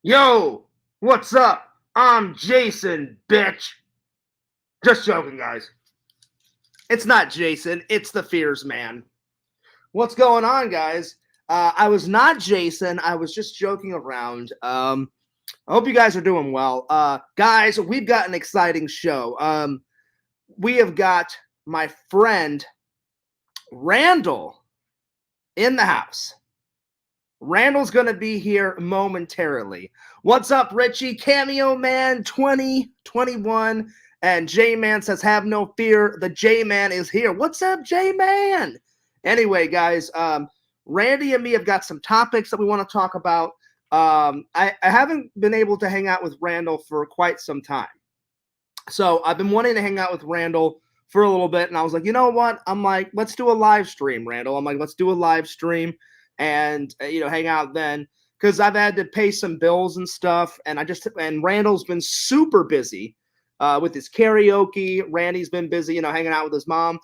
Yo, what's up? I'm Jason, bitch. Just joking, guys. It's not Jason, it's the Fears Man. What's going on, guys? I was not Jason. I was just joking around. I hope you guys are doing well. Guys, we've got an exciting show. We have got my friend Randall in the house. Randall's going to be here momentarily. What's up, Richie? Cameo Man 2021. And J-Man says, have no fear. The J-Man is here. What's up, J-Man? Anyway, guys, Randy and me have got some topics that we want to talk about. I haven't been able to hang out with Randall for quite some time. So I've been wanting to hang out with Randall for a little bit. And I was like, you know what? I'm like, let's do a live stream, Randall. I'm like, let's do a live stream and hang out then, because I've had to pay some bills and stuff, and Randall's been super busy with his karaoke. Randy's been busy, hanging out with his mom,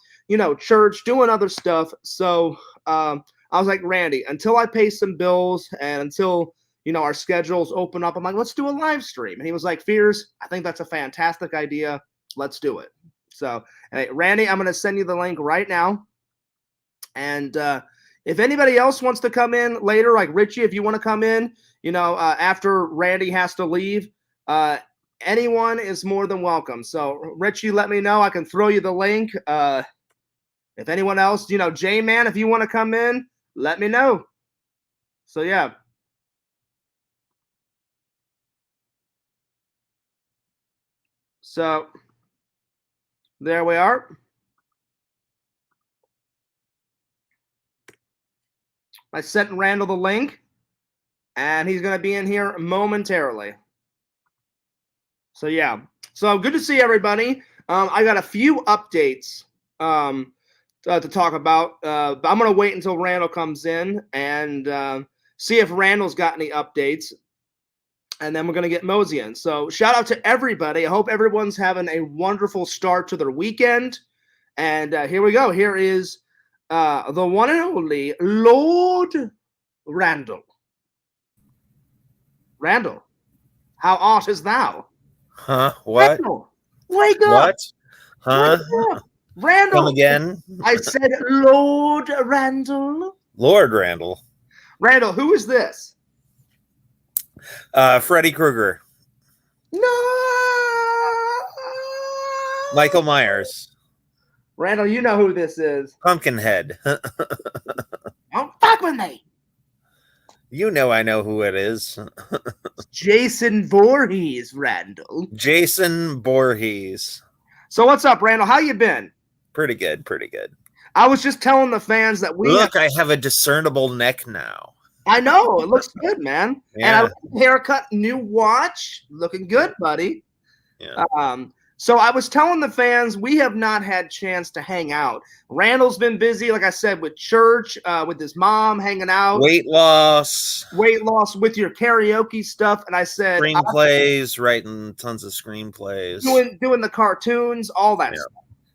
church, doing other stuff. So I was like, Randy, until I pay some bills and until our schedules open up, I'm like, let's do a live stream. And he was like, Fears, I think that's a fantastic idea. Let's do it. So, hey, Randy, I'm going to send you the link right now. And if anybody else wants to come in later, like Richie, if you want to come in, after Randy has to leave, anyone is more than welcome. So, Richie, let me know. I can throw you the link. If anyone else, J-Man, if you want to come in, let me know. So, yeah. So, there we are. I sent Randall the link, and he's going to be in here momentarily. So, yeah. So, good to see everybody. I got a few updates to talk about. But I'm going to wait until Randall comes in and see if Randall's got any updates. And then we're going to get Mosey in. So, shout out to everybody. I hope everyone's having a wonderful start to their weekend. And here we go. Here is the one and only Lord Randall. Randall, how art is thou? Huh? What? Randall, wake up! What? Huh? Wake up. Randall. Come again? I said Lord Randall. Lord Randall. Randall, who is this? Freddy Krueger. No. Michael Myers. Randall, you know who this is. Pumpkinhead. Don't fuck with me. You know I know who it is. Jason Voorhees, Randall. Jason Voorhees. So what's up, Randall? How you been? Pretty good, pretty good. I was just telling the fans that I have a discernible neck now. I know. It looks good, man. Yeah. And I like the haircut, new watch. Looking good, buddy. Yeah. So I was telling the fans we have not had chance to hang out. Randall's been busy, like I said, with church, with his mom, hanging out. Weight loss with your karaoke stuff. And I said screenplays, writing tons of screenplays. Doing the cartoons, all that stuff.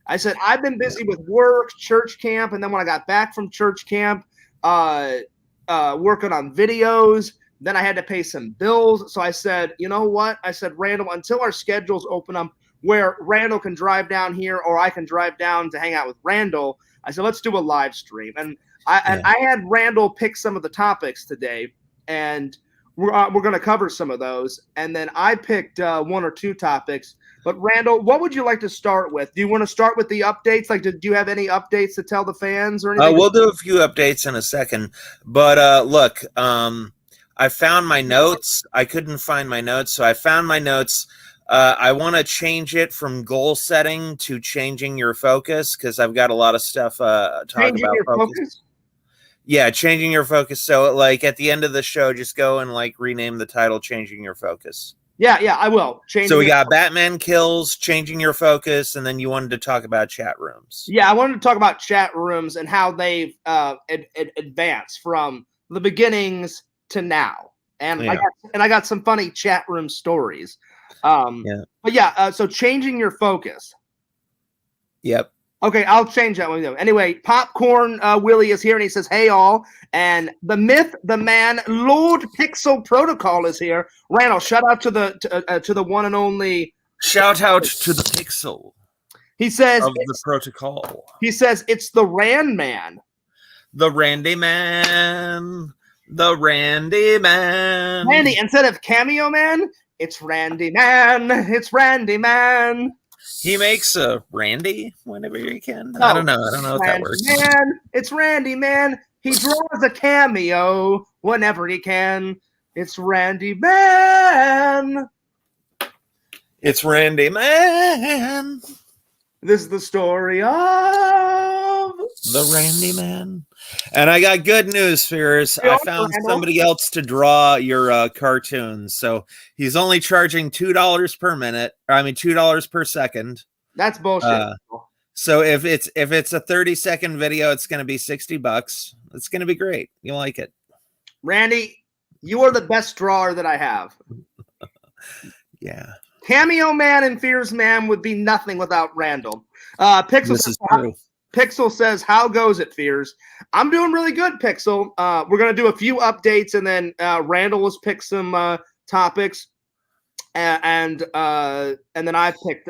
I said, I've been busy with work, church camp, and then when I got back from church camp, working on videos. Then I had to pay some bills. So I said, you know what? I said, Randall, until our schedules open up where Randall can drive down here or I can drive down to hang out with Randall, I said, let's do a live stream. And I had Randall pick some of the topics today, and we're going to cover some of those. And then I picked one or two topics. But Randall, what would you like to start with? Do you want to start with the updates? Like, do you have any updates to tell the fans or anything? We'll do a few updates in a second. But look, I found my notes. I couldn't find my notes, so I found my notes. I want to change it from goal setting to changing your focus because I've got a lot of stuff talking about focus. Yeah, changing your focus. So, like, at the end of the show, just go and, like, rename the title Changing Your Focus. Yeah, I will. So we got Batman Kills, Changing Your Focus, and then you wanted to talk about chat rooms. Yeah, I wanted to talk about chat rooms and how they've advanced from the beginnings to now. And I got some funny chat room stories. But yeah, so Changing Your Focus. Yep. Okay, I'll change that one. Anyway, Popcorn Willie is here, and he says, "Hey, all." And the myth, the man, Lord Pixel Protocol is here. Randall, shout out to the one and only. Shout out to the Pixel. He says of the protocol. He says it's the Rand Man. The Randy Man. The Randy Man. Randy, instead of Cameo Man, it's Randy Man. It's Randy Man. He makes a Randy whenever he can. I don't know if that works. Man, it's Randy Man. He draws a cameo whenever he can. It's Randy Man. It's Randy Man. This is the story of the Randy Man. And I got good news, Fears. I found somebody else to draw your cartoons. So he's only charging $2 per minute. $2 per second. That's bullshit. So if it's a 30-second video, it's going to be $60. It's going to be great. You'll like it. Randy, you are the best drawer that I have. Yeah. Cameo Man and Fears Man would be nothing without Randall. Pixel says, "How goes it, Fears?" I'm doing really good, Pixel. We're gonna do a few updates, and then Randall has picked some topics, and then I picked.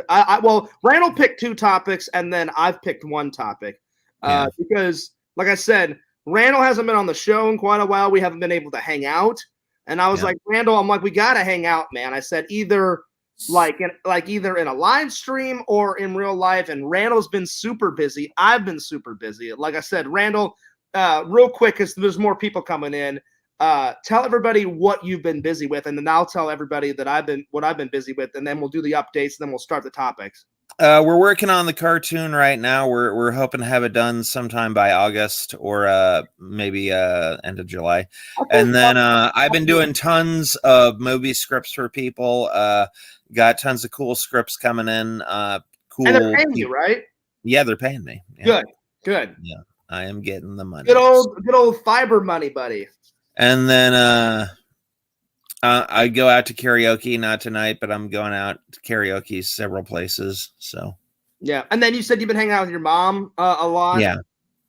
Randall picked two topics, and then I've picked one topic because, like I said, Randall hasn't been on the show in quite a while. We haven't been able to hang out, and I was like, Randall, I'm like, we gotta hang out, man. I said either either in a live stream or in real life, and Randall's been super busy. I've been super busy. Like I said, Randall, real quick, because there's more people coming in, tell everybody what you've been busy with, and then I'll tell everybody that what I've been busy with, and then we'll do the updates, and then we'll start the topics. We're working on the cartoon right now. We're hoping to have it done sometime by August or maybe end of July. And then I've been doing tons of movie scripts for people. Got tons of cool scripts coming in. Cool. And they're paying you, right? Yeah, they're paying me. Yeah. Good. Yeah, I am getting the money. Good old fiber money, buddy. And then I go out to karaoke, not tonight, but I'm going out to karaoke several places. So yeah, and then you said you've been hanging out with your mom a lot.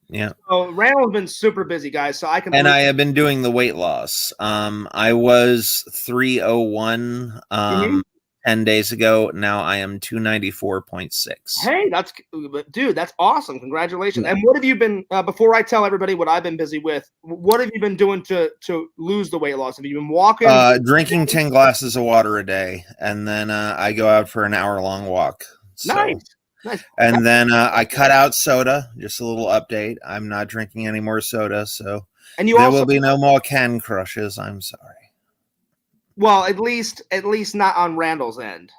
Yeah. So Randall's been super busy, guys. So I can. And I have been doing the weight loss. I was 301 10 days ago. Now I am 294.6. Hey, that's awesome. Congratulations. And what have you been, before I tell everybody what I've been busy with, what have you been doing to lose the weight loss? Have you been walking? Drinking 10 glasses of water a day. And then I go out for an hour-long walk. So. Nice. And then I cut out soda. Just a little update. I'm not drinking any more soda. So there will be no more Can Crushes. I'm sorry. Well, at least not on Randall's end.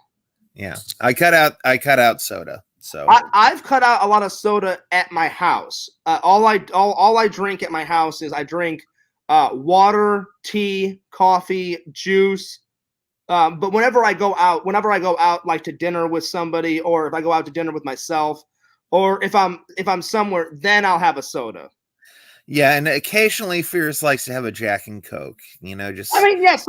Yeah, I cut out soda. So I've cut out a lot of soda at my house. All I drink at my house is I drink water, tea, coffee, juice. But whenever I go out, like to dinner with somebody, or if I go out to dinner with myself, or if I'm somewhere, then I'll have a soda. Yeah, and occasionally Fears likes to have a Jack and Coke. Sometimes.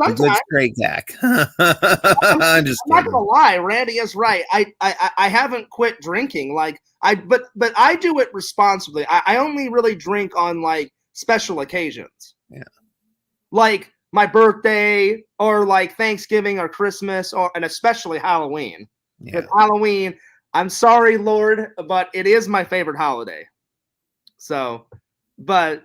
A good straight Jack. I'm not gonna lie, Randy is right. I haven't quit drinking. But I do it responsibly. I only really drink on like special occasions. Yeah. Like my birthday, or like Thanksgiving or Christmas, and especially Halloween. Because Halloween, I'm sorry, Lord, but it is my favorite holiday. So. But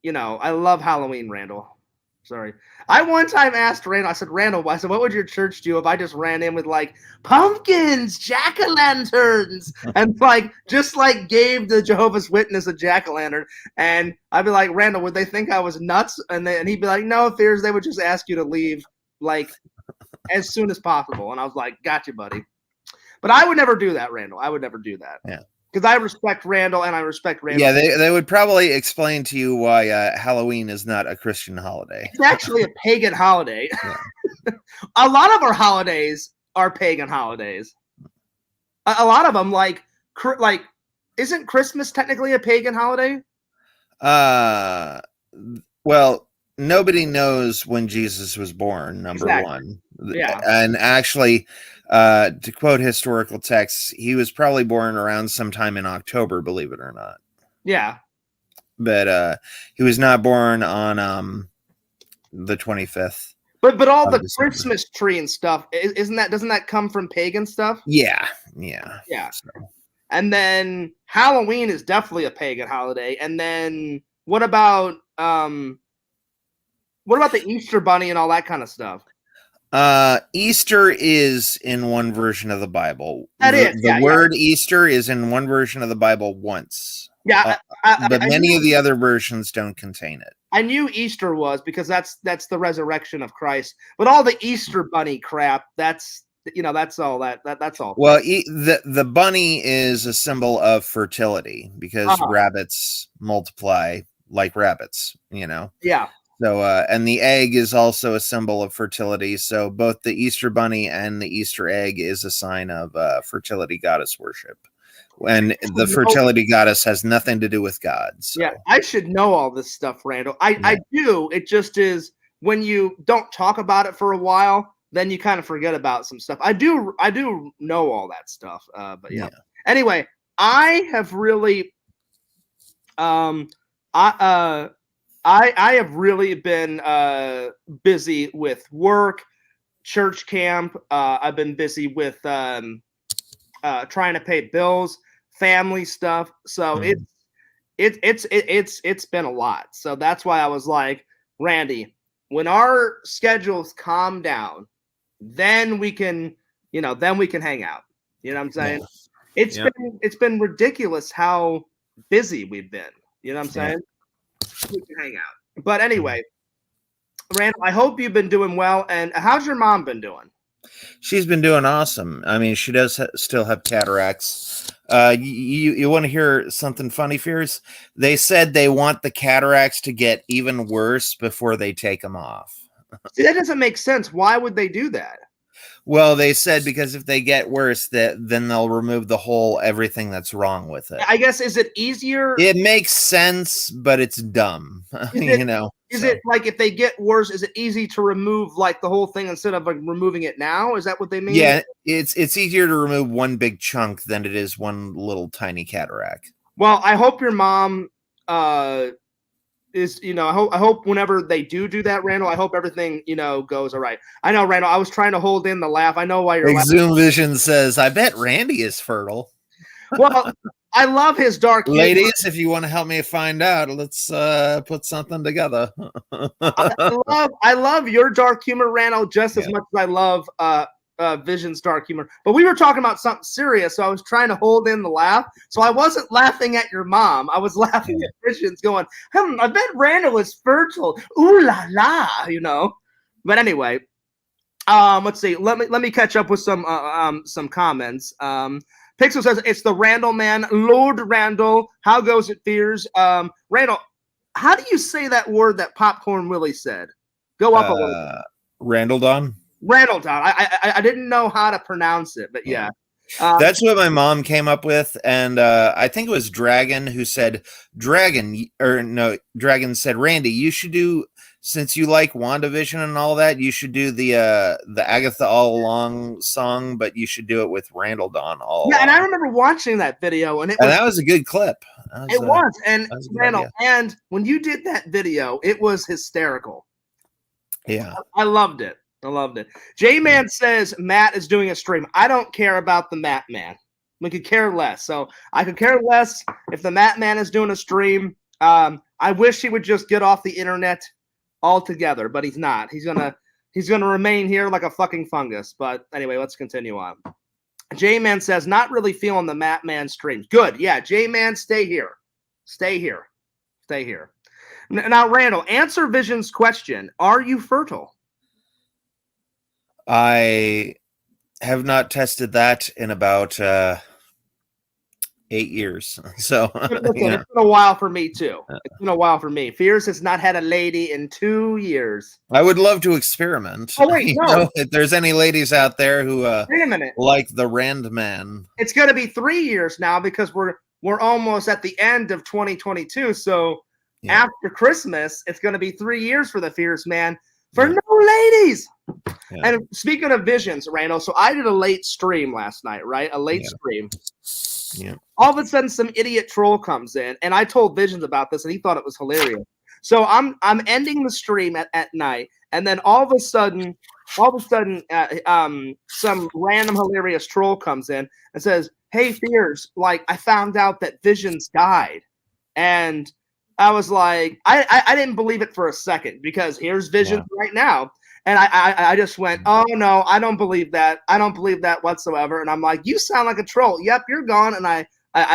I love Halloween, Randall. Sorry. I one time asked Randall, I said, Randall, I said, what would your church do if I just ran in with like pumpkins, jack-o'-lanterns, and just gave the Jehovah's Witness a jack-o'-lantern? And I'd be like, Randall, would they think I was nuts? And he'd be like, no, Fears, they would just ask you to leave as soon as possible. And I was like, gotcha, buddy. But I would never do that, Randall. I would never do that. Yeah. Because I respect Randall and I respect Randall. Yeah, they would probably explain to you why Halloween is not a Christian holiday. It's actually a pagan holiday. Yeah. A lot of our holidays are pagan holidays. A lot of them, isn't Christmas technically a pagan holiday? Well, nobody knows when Jesus was born, number one. Yeah. And actually, to quote historical texts, he was probably born around sometime in October, believe it or not. Yeah. But he was not born on the 25th. But all the December. Christmas tree and stuff, doesn't that come from pagan stuff? Yeah. So. And then Halloween is definitely a pagan holiday. And then what about the Easter Bunny and all that kind of stuff? Easter is in one version of the Bible. The word Easter is in one version of the Bible once. Yeah, but many of the other versions don't contain it. I knew Easter was because that's the resurrection of Christ. But all the Easter Bunny crap, that's all that's all. Well, the bunny is a symbol of fertility because rabbits multiply like rabbits. Yeah. So, and the egg is also a symbol of fertility. So both the Easter bunny and the Easter egg is a sign of fertility goddess worship. And the fertility goddess has nothing to do with God. So. Yeah, I should know all this stuff, Randall. I do. It just is when you don't talk about it for a while, then you kind of forget about some stuff. I do know all that stuff. But yeah. Anyway, I have really I have really been busy with work, church camp. I've been busy with trying to pay bills, family stuff. So it's been a lot. So that's why I was like, Randy, when our schedules calm down, then we can hang out. You know what I'm saying? Yeah. It's been ridiculous how busy we've been. You know what I'm saying? We can hang out. But anyway, Randall, I hope you've been doing well. And how's your mom been doing? She's been doing awesome. I mean, she does still have cataracts. You want to hear something funny, Fears? They said they want the cataracts to get even worse before they take them off. See, that doesn't make sense. Why would they do that? Well, they said because if they get worse, then they'll remove the whole everything that's wrong with it. I guess, is it easier? It makes sense, but it's dumb. Is it like if they get worse, is it easy to remove like the whole thing instead of like removing it now? Is that what they mean? Yeah, it's easier to remove one big chunk than it is one little tiny cataract. Well, I hope your mom is, I hope whenever they do that, Randall, I hope everything, goes all right. I know, Randall, I was trying to hold in the laugh. I know why you're laughing. Zoom Vision says, I bet Randy is fertile. Well, I love his dark humor. Ladies, if you want to help me find out, let's put something together. I love your dark humor, Randall, just as much as I love Vision's dark humor. But we were talking about something serious, so I was trying to hold in the laugh. So I wasn't laughing at your mom. I was laughing at Vision's going, I bet Randall is fertile. Ooh la la, But anyway, let's see. Let me catch up with some comments. Pixel says it's the Randall man, Lord Randall. How goes it, Fears? Randall, how do you say that word that Popcorn Willie said? Go up a little bit. Randall Don. Randall Don. I didn't know how to pronounce it, but yeah. That's what my mom came up with, and I think it was Dragon who said Dragon said, Randy, you should do, since you like WandaVision and all that, you should do the Agatha All Along song, but you should do it with Randall Don all along. And I remember watching that video, and that was a good clip. It was, and Randall, and when you did that video, it was hysterical. Yeah, I loved it. J-Man says Matt is doing a stream. I don't care about the Matt Man. We could care less. So I could care less if the Matt Man is doing a stream. I I wish he would just get off the internet altogether, but he's not. He's gonna remain here like a fucking fungus. But anyway, let's continue on. J-Man says, not really feeling the Matt Man streams. Good. Yeah, J-Man, stay here. Stay here. Stay here. Now, Randall, answer Vision's question. Are you fertile? I have not tested that in about 8 years. So Listen, it's been a while for me, too. It's been a while for me. Fears has not had a lady in 2 years. I would love to experiment. Oh, wait, no. If there's any ladies out there who Wait a minute. like the Rand Man. It's going to be 3 years now because we're almost at the end of 2022. So after Christmas, it's going to be 3 years for the Fierce Man for no ladies. Yeah. And speaking of visions, Randall, so I did a late stream last night, right? A late stream. Yeah. All of a sudden, some idiot troll comes in, and I told Visions about this, and he thought it was hilarious. So I'm ending the stream at night, and then all of a sudden, some random hilarious troll comes in and says, "Hey, Fears, like I found out that Visions died," and I was like, I didn't believe it for a second because here's Visions right now. And I just went, oh, no, I don't believe that. I don't believe that whatsoever. And I'm like, you sound like a troll. Yep, you're gone. And I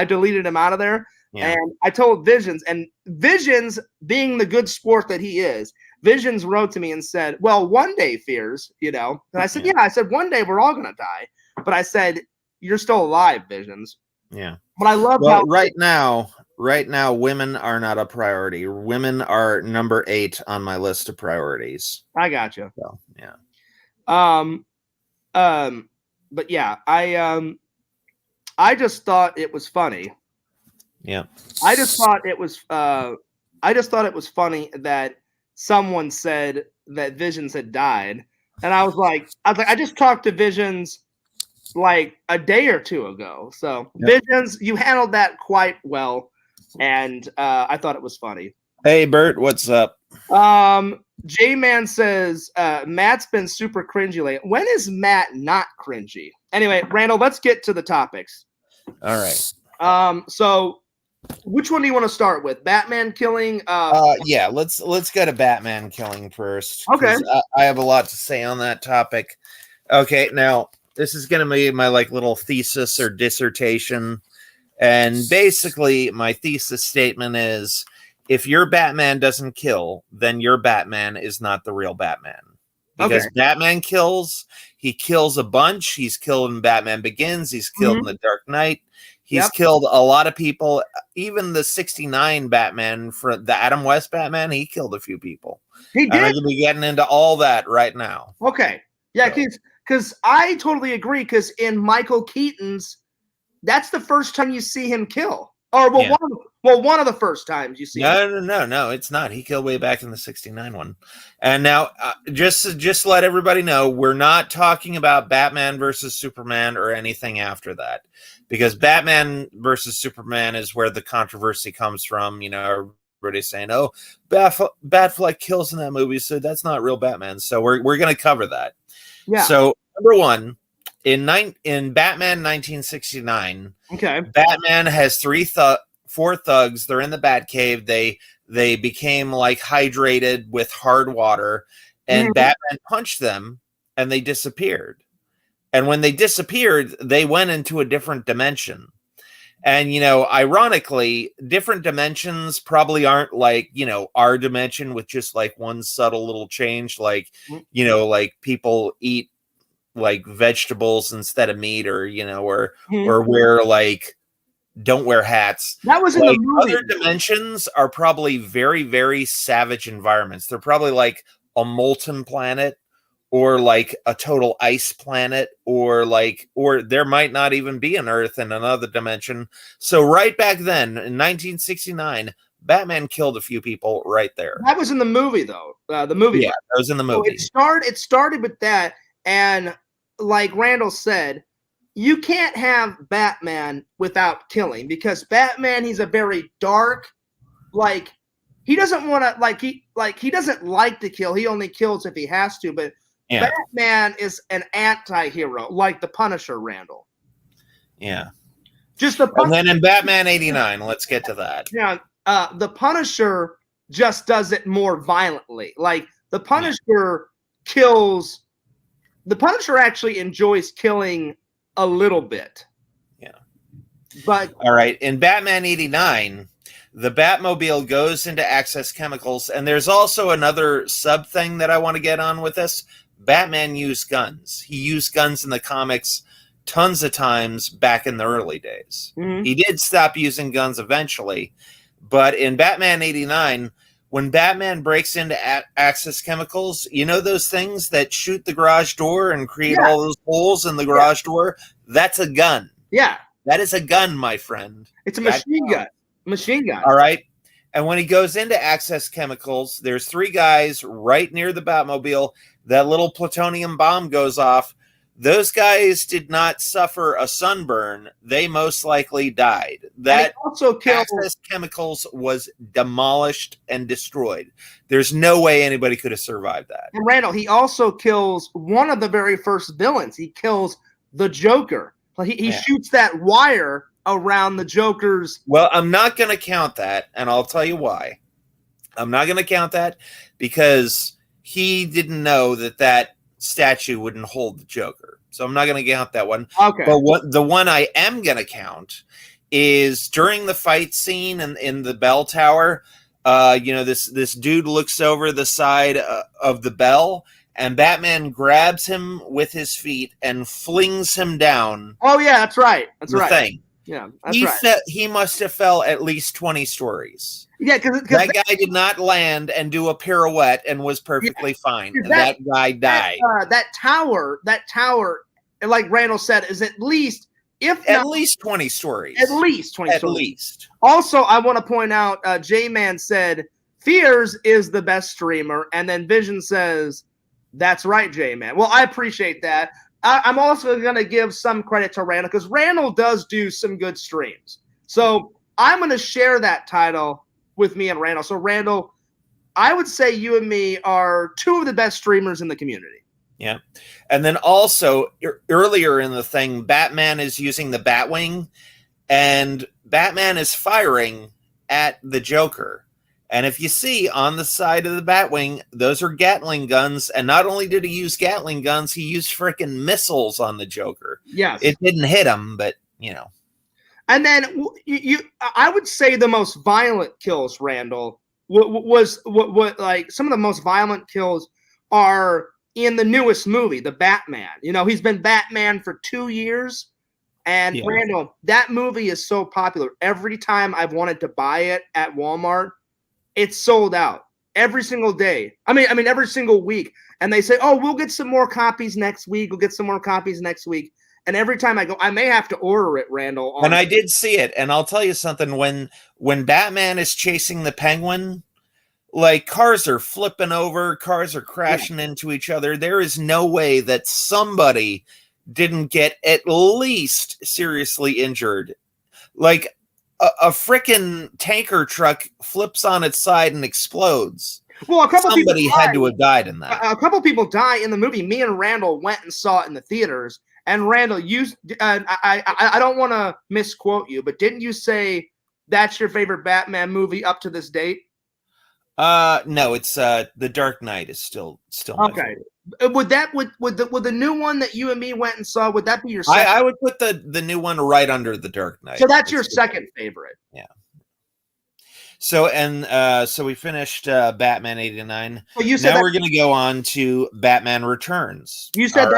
deleted him out of there. Yeah. And I told Visions. And Visions, being the good sport that he is, Visions wrote to me and said, well, one day, Fears, you know. And I said, I said, one day we're all going to die. But I said, you're still alive, Visions. Yeah. But I love how right now, women are not a priority. Women are number 8 on my list of priorities. I got you. So, yeah. But yeah, I just thought it was funny. Yeah. I just thought it was funny that someone said that Visions had died, and I was like, I just talked to Visions like a day or two ago. So Visions, you handled that quite well, and I thought it was funny. Hey Bert, what's up? J-Man says Matt's been super cringy lately. When is Matt not cringy? Anyway, Randall, let's get to the topics. All right. So which one do you want to start with? Batman killing? Yeah, let's go to Batman killing first. Okay. I have a lot to say on that topic. Okay, now this is going to be my like little thesis or dissertation. And basically my thesis statement is if your Batman doesn't kill, then your Batman is not the real Batman. Because Batman kills, he kills a bunch. He's killed in Batman Begins. He's killed in The Dark Knight. He's killed a lot of people. Even the 69 Batman, for the Adam West Batman, he killed a few people. He did. I'm going to be getting into all that right now. Okay. Yeah, because I totally agree. Because in Michael Keaton's, that's the first time you see him kill. Or one of the first times you see him. No, it's not. He killed way back in the 69 one. And now, just let everybody know, we're not talking about Batman versus Superman or anything after that. Because Batman versus Superman is where the controversy comes from. You know, everybody's saying, oh, Batfleck kills in that movie, so that's not real Batman. So we're going to cover that. Yeah. So number one, in Batman 1969, Batman has four thugs. They're in the Batcave. They became like hydrated with hard water, and Batman punched them, and they disappeared. And when they disappeared, they went into a different dimension. And, you know, ironically, different dimensions probably aren't like, you know, our dimension with just like one subtle little change. Like, you know, like people eat like vegetables instead of meat, or, you know, or wear like, don't wear hats. That was in the movie. Other dimensions are probably very, very savage environments. They're probably like a molten planet, or like a total ice planet, or there might not even be an Earth in another dimension. So right back then in 1969, Batman killed a few people right there. That was in the movie, though. The movie. Yeah, that was in the movie. So it started with that, and like Randall said, you can't have Batman without killing, because Batman, he's a very dark, like he doesn't want to, he doesn't like to kill. He only kills if he has to, but Batman is an anti-hero, like the Punisher, Randall. Yeah. Just the And then in Batman 89, let's get to that. Yeah. the Punisher just does it more violently. Like the Punisher kills. The Punisher actually enjoys killing a little bit. Yeah. But all right, in Batman 89, the Batmobile goes into Access Chemicals, and there's also another sub thing that I want to get on with this. Batman used guns. He used guns in the comics tons of times back in the early days. Mhm. He did stop using guns eventually, but in Batman 89, when Batman breaks into Access Chemicals, you know those things that shoot the garage door and create all those holes in the garage door? That's a gun. Yeah. That is a gun, my friend. It's a machine gun. Machine gun. All right. And when he goes into Access Chemicals, there's 3 guys right near the Batmobile. That little plutonium bomb goes off. Those guys did not suffer a sunburn. They most likely died. That also killed Access Chemicals was demolished and destroyed. There's no way anybody could have survived that. And Randall, he also kills one of the very first villains. He kills the Joker. He shoots that wire around the Joker's. Well, I'm not going to count that, and I'll tell you why. I'm not going to count that because he didn't know that statue wouldn't hold the Joker. So I'm not going to count that one. Okay. But the one I am going to count is during the fight scene in the bell tower. This dude looks over the side of the bell, and Batman grabs him with his feet and flings him down. Oh yeah, that's right. That's right. Thing. Yeah, that's right. He must have fell at least 20 stories. Yeah, because that guy did not land and do a pirouette and was perfectly fine. And that guy died. That tower, like Randall said, is at least at least 20 stories. At least 20 at stories. Least. Also, I want to point out, J-Man said Fears is the best streamer, and then Vision says, "That's right, J-Man." Well, I appreciate that. I'm also going to give some credit to Randall because Randall does do some good streams. So I'm going to share that title with me and Randall. So Randall, I would say you and me are 2 of the best streamers in the community. Yeah. And then also earlier in the thing, Batman is using the Batwing and Batman is firing at the Joker. And if you see on the side of the Batwing, those are Gatling guns. And not only did he use Gatling guns, he used freaking missiles on the Joker. Yes. It didn't hit him, but, And then I would say the most violent kills, Randall, was like some of the most violent kills are in the newest movie, The Batman. He's been Batman for 2 years. And Randall, that movie is so popular. Every time I've wanted to buy it at Walmart, it's sold out every single day. I mean, every single week. And they say, "Oh, we'll get some more copies next week. We'll get some more copies next week." And every time I go, I may have to order it, Randall. And I did see it. And I'll tell you something. When Batman is chasing the Penguin, like cars are flipping over, cars are crashing into each other. There is no way that somebody didn't get at least seriously injured. Like a freaking tanker truck flips on its side and explodes. Well, a couple Somebody people had to have died in that. A couple people die in the movie. Me and Randall went and saw it in the theaters. And Randall, I don't want to misquote you, but didn't you say that's your favorite Batman movie up to this date? No, it's The Dark Knight is still my favorite. Would the new one that you and me went and saw, would that be your second? I would put the new one right under The Dark Knight. So that's your second favorite. Yeah. So we finished Batman 89. Well, you said now we're going to go on to Batman Returns. You said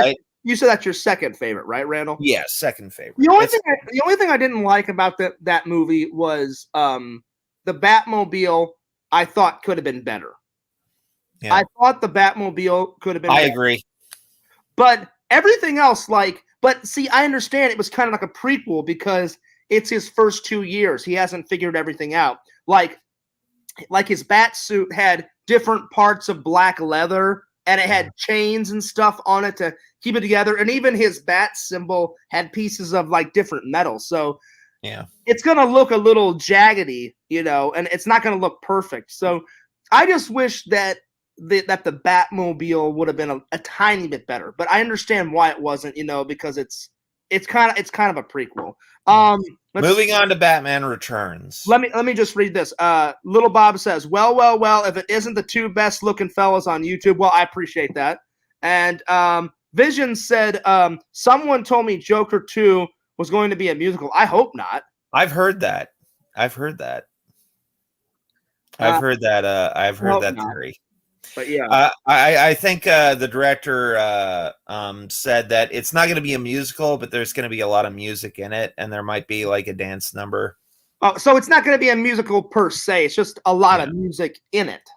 you said that's your second favorite, right, Randall? Yeah, second favorite. The only thing I didn't like about that movie was the Batmobile. I thought could have been better. Yeah. I thought the Batmobile could have been better. Agree. But everything else, but see, I understand it was kind of like a prequel because it's his first 2 years. He hasn't figured everything out. Like his bat suit had different parts of black leather and it had chains and stuff on it to keep it together. And even his bat symbol had pieces of different metal. So it's going to look a little jaggedy, and it's not going to look perfect. So I just wish that the Batmobile would have been a tiny bit better, but I understand why it wasn't, because it's it's kind of a prequel. Moving on to Batman Returns. Let me just read this. Little Bob says, well, if it isn't the two best looking fellas on YouTube, well, I appreciate that. And Vision said, someone told me Joker 2 was going to be a musical. I hope not. I've heard that. I've heard that theory. But yeah, I think the director said that it's not going to be a musical, but there's going to be a lot of music in it, and there might be like a dance number. Oh, so it's not going to be a musical per se. It's just a lot of music in it.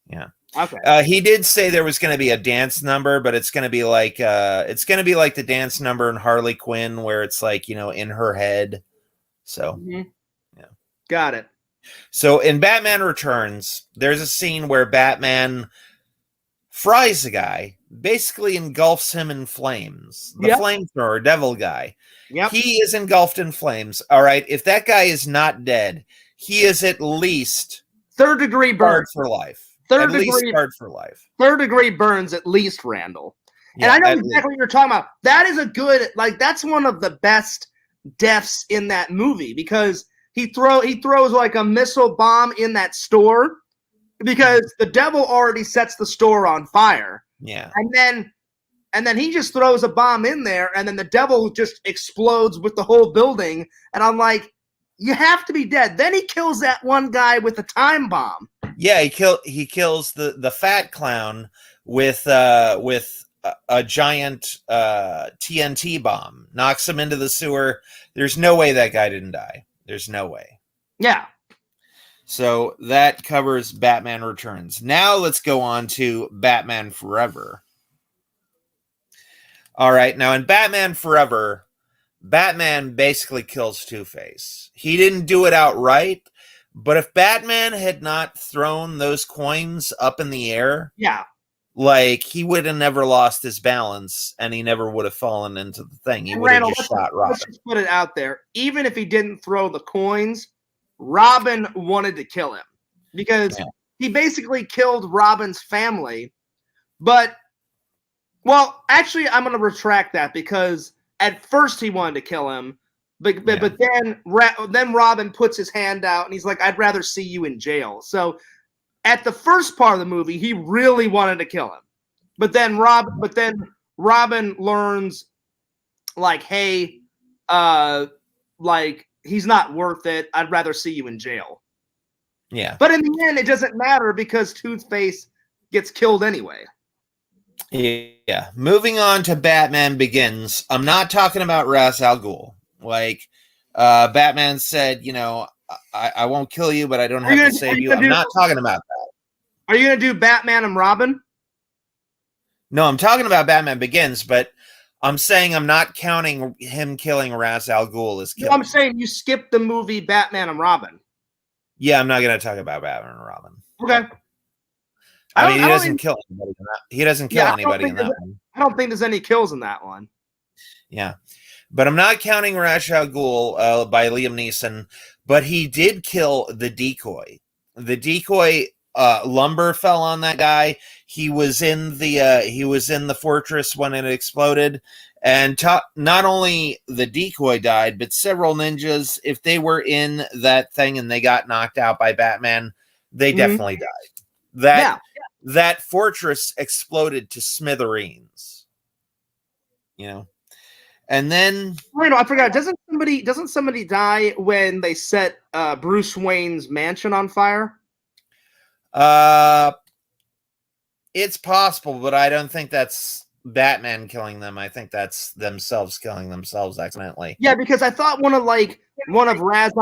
Yeah. Okay. He did say there was going to be a dance number, but it's going to be like the dance number in Harley Quinn, where it's like, you know, in her head. So, yeah, Got it. So in Batman Returns, there's a scene where Batman fries a guy, basically engulfs him in flames. The flamethrower devil guy. Yep. He is engulfed in flames. All right. If that guy is not dead, he is at least third degree burn for life. Third degree burns at least, Randall. Yeah, and I know exactly what you're talking about. That is a good, like, that's one of the best deaths in that movie, because he throws like a missile bomb in that store because the devil already sets the store on fire. Yeah. And then he just throws a bomb in there, and then the devil just explodes with the whole building. And I'm like, you have to be dead. Then he kills that one guy with a time bomb. Yeah, he kills the fat clown with a giant TNT bomb. Knocks him into the sewer. There's no way that guy didn't die. There's no way. Yeah. So that covers Batman Returns. Now let's go on to Batman Forever. All right. Now in Batman Forever, Batman basically kills Two-Face. He didn't do it outright, but if Batman had not thrown those coins up in the air, like, he would have never lost his balance, and he never would have fallen into the thing. He would have just shot Robin. Let's just put it out there. Even if he didn't throw the coins, Robin wanted to kill him, because he basically killed Robin's family. But, well, actually, I'm going to retract that, because at first he wanted to kill him, but then Robin puts his hand out, and he's like, I'd rather see you in jail. So at the first part of the movie, he really wanted to kill him. But then Robin learns, like, hey, like, he's not worth it. I'd rather see you in jail. Yeah. But in the end, it doesn't matter, because Toothface gets killed anyway. Yeah. Moving on to Batman Begins. I'm not talking about Ra's al Ghul. Like, Batman said, you know, I won't kill you, but I don't have to save you. I'm not talking about that. Are you going to do Batman and Robin? No, I'm talking about Batman Begins, but I'm saying I'm not counting him killing Ra's al Ghul as killing. No, I'm saying you skipped the movie Batman and Robin. Yeah, I'm not going to talk about Batman and Robin. Okay. I mean, he doesn't kill anybody in that. He doesn't kill anybody in that one. I don't think there's any kills in that one. Yeah. But I'm not counting Ra's al Ghul by Liam Neeson, but he did kill the decoy. The decoy lumber fell on that guy. He was in the fortress when it exploded, and not only the decoy died, but several ninjas. If they were in that thing and they got knocked out by Batman, they definitely died. That fortress exploded to smithereens. You know. And then wait, no, I forgot. Doesn't somebody die when they set Bruce Wayne's mansion on fire? It's possible, but I don't think that's Batman killing them. I think that's themselves killing themselves accidentally. Yeah, because I thought one of Ra's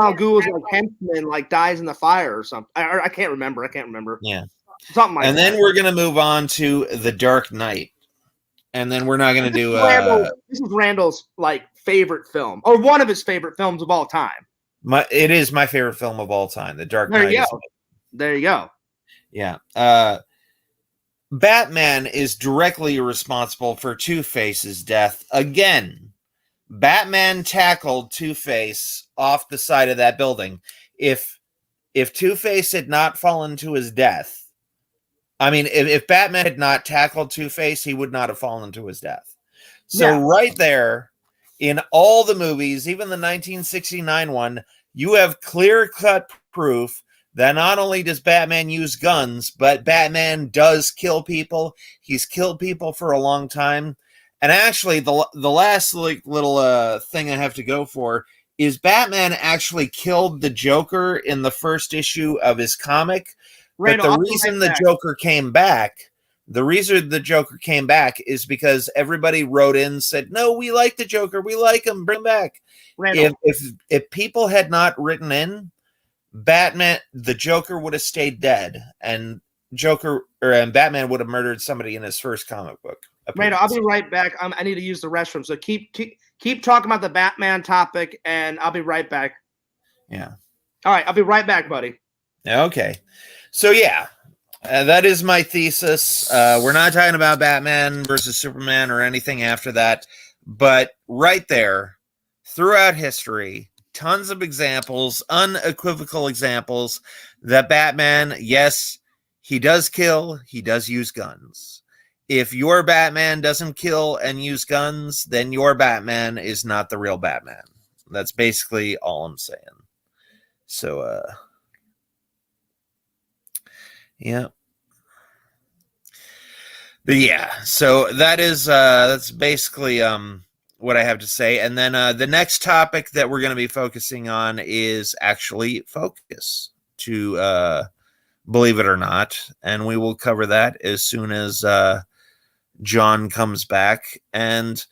al Ghul's like henchmen like dies in the fire or something. I can't remember. Yeah, something like that. And then we're gonna move on to The Dark Knight. And then we're not going to do. This is Randall's like favorite film, or one of his favorite films of all time. It is my favorite film of all time, The Dark Knight. There you go. Yeah. Batman is directly responsible for Two-Face's death again. Batman tackled Two-Face off the side of that building. If Two-Face had not fallen to his death. I mean, if Batman had not tackled Two-Face, he would not have fallen to his death. So right there, in all the movies, even the 1969 one, you have clear-cut proof that not only does Batman use guns, but Batman does kill people. He's killed people for a long time. And actually, the last little thing I have to go for is Batman actually killed the Joker in the first issue of his comic. Randall, but I'll the be reason right the back. Joker came back, is because everybody wrote in and said, "No, we like the Joker. We like him. Bring him back." Randall, If people had not written in, the Joker would have stayed dead, and Batman would have murdered somebody in his first comic book. Randall, I'll be right back. I need to use the restroom, so keep talking about the Batman topic, and I'll be right back. Yeah. All right, I'll be right back, buddy. Okay. So yeah, that is my thesis. We're not talking about Batman versus Superman or anything after that, but right there, throughout history, tons of examples, unequivocal examples that Batman, yes, he does kill, he does use guns. If your Batman doesn't kill and use guns, then your Batman is not the real Batman. That's basically all I'm saying. So, yeah. But yeah, so that's basically what I have to say. And then the next topic that we're going to be focusing on is actually focus, to believe it or not, and we will cover that as soon as John comes back. And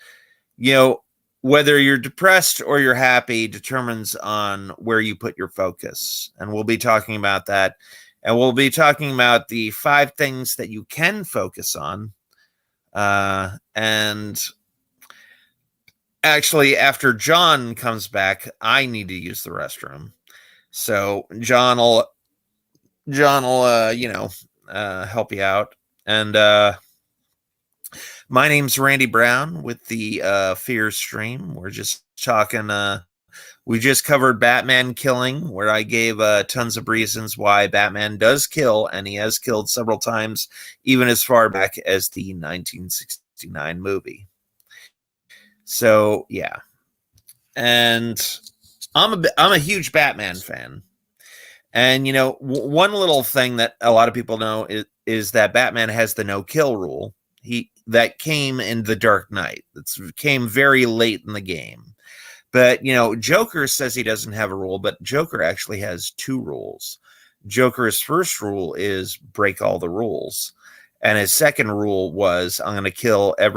whether you're depressed or you're happy determines on where you put your focus, and we'll be talking about that. And we'll be talking about the 5 things that you can focus on. And actually, after John comes back, I need to use the restroom. So John will help you out. And my name's Randy Brown with the Fear Stream. We're just talking. We just covered Batman killing, where I gave tons of reasons why Batman does kill, and he has killed several times, even as far back as the 1969 movie. So yeah, and I'm a huge Batman fan, and one little thing that a lot of people know is that Batman has the no kill rule. That came in The Dark Knight. It came very late in the game. But, Joker says he doesn't have a rule, but Joker actually has 2 rules. Joker's first rule is break all the rules. And his second rule was, I'm going to kill a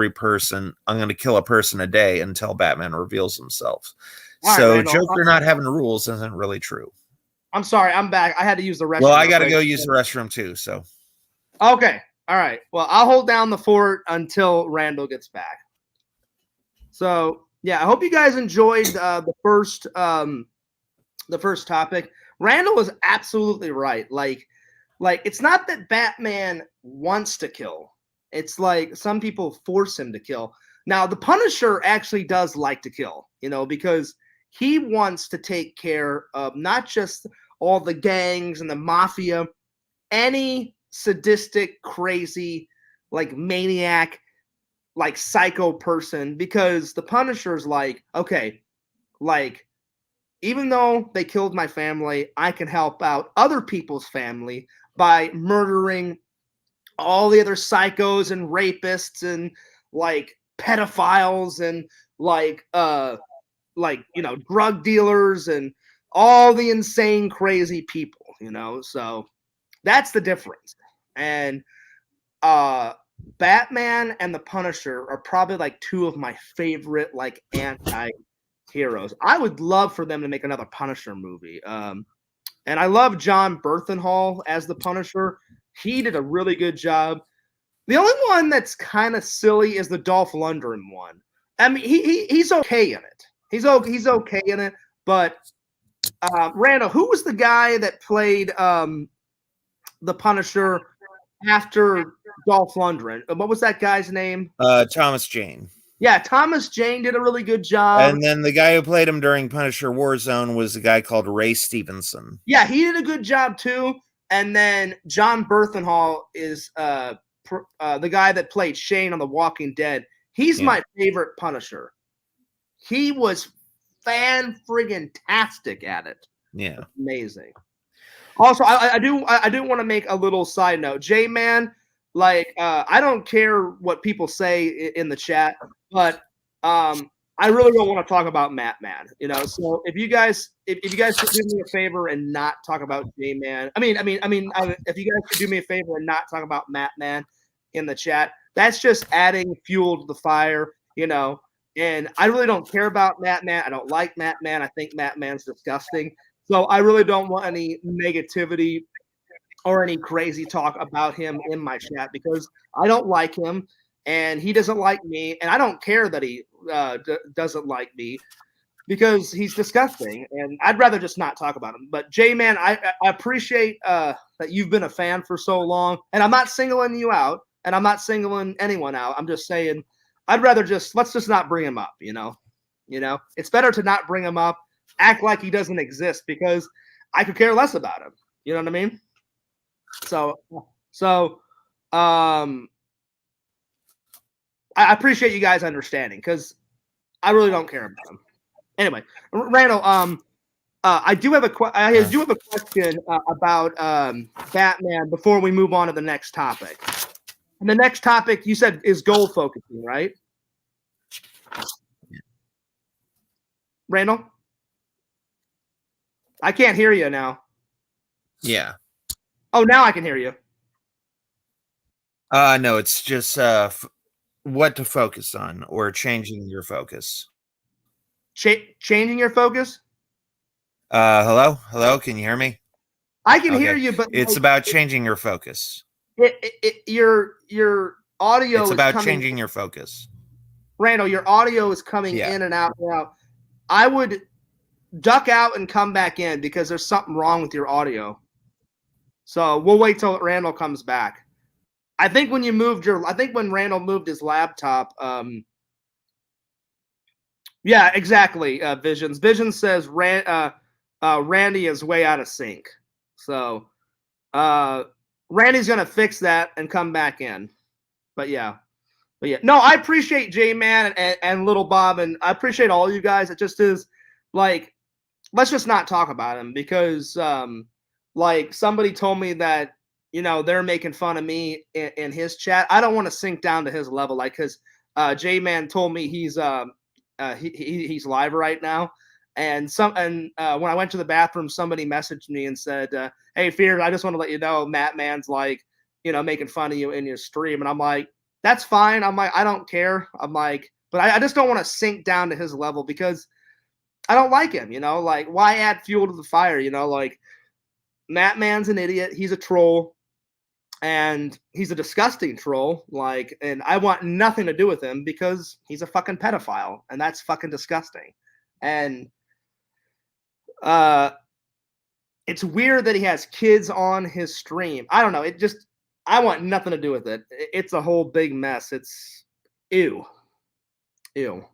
person a day until Batman reveals himself. So Randall, Joker not having rules isn't really true. I'm sorry, I'm back. I had to use the restroom. Well, I got to go use the restroom too, so. Okay. All right. Well, I'll hold down the fort until Randall gets back. So, yeah, I hope you guys enjoyed the first topic. Randall was absolutely right. Like it's not that Batman wants to kill. It's like some people force him to kill. Now, the Punisher actually does like to kill, because he wants to take care of not just all the gangs and the mafia, any sadistic, crazy, like maniac, like psycho person, because the Punisher's like, okay, like even though they killed my family, I can help out other people's family by murdering all the other psychos and rapists and like pedophiles and drug dealers and all the insane, crazy people, so that's the difference. And Batman and the Punisher are probably like 2 of my favorite like anti-heroes. I would love for them to make another Punisher movie. And I love John Bernthal as the Punisher. He did a really good job. The only one that's kind of silly is the Dolph Lundgren one. I mean, he's okay in it. He's okay in it. But Randall, who was the guy that played the Punisher after Dolph Lundgren? What was that guy's name? Thomas Jane. Yeah, Thomas Jane did a really good job. And then the guy who played him during Punisher Warzone was a guy called Ray Stevenson. Yeah, he did a good job too. And then John Bernthal is the guy that played Shane on The Walking Dead. He's my favorite Punisher. he was fan-friggin-tastic at it. Yeah. Amazing. Also, I do want to make a little side note. J-Man, like, I don't care what people say in the chat, but I really don't want to talk about Matt Man. You know, so if you guys could do me a favor and not talk about J-Man, if you guys could do me a favor and not talk about Matt Man in the chat, that's just adding fuel to the fire. You know, and I really don't care about Matt Man. I don't like Matt Man. I think Matt Man's disgusting. So I really don't want any negativity or any crazy talk about him in my chat because I don't like him and he doesn't like me. And I don't care that he doesn't like me because he's disgusting. And I'd rather just not talk about him. But J-Man, I appreciate that you've been a fan for so long. And I'm not singling you out and I'm not singling anyone out. I'm just saying I'd rather let's just not bring him up, you know? It's better to not bring him up, act like he doesn't exist because I could care less about him. You know what I mean? So I appreciate you guys understanding because I really don't care about him. Anyway, Randall, I do have a question about Batman before we move on to the next topic. And the next topic you said is goal focusing, right? Randall? I can't hear you now. Yeah. Oh, now I can hear you. No, it's just what to focus on or changing your focus. Changing your focus? Hello, can you hear me? I can hear you, but it's about changing your focus. Your audio It's is about coming, changing your focus. Randall, your audio is coming in and out now. I would duck out and come back in because there's something wrong with your audio. So we'll wait till Randall comes back. I think when Randall moved his laptop, yeah, exactly. Visions says Randy is way out of sync. So Randy's gonna fix that and come back in. But yeah. No, I appreciate J-Man and Little Bob, and I appreciate all you guys. It just is like, let's just not talk about him because like somebody told me that, you know, they're making fun of me in his chat. I don't want to sink down to his level, like, because J-Man told me he's live right now, and when I went to the bathroom, somebody messaged me and said, "Hey, Fears, I just want to let you know Matt Man's like, you know, making fun of you in your stream," and I'm like, that's fine. I'm like, I don't care. I'm like, but I just don't want to sink down to his level because I don't like him. You know, like, why add fuel to the fire? You know, like, Matt Man's an idiot. He's a troll. And he's a disgusting troll, like, and I want nothing to do with him because he's a fucking pedophile, and that's fucking disgusting. And it's weird that he has kids on his stream. I don't know. I want nothing to do with it. It's a whole big mess. It's ew. Anyway,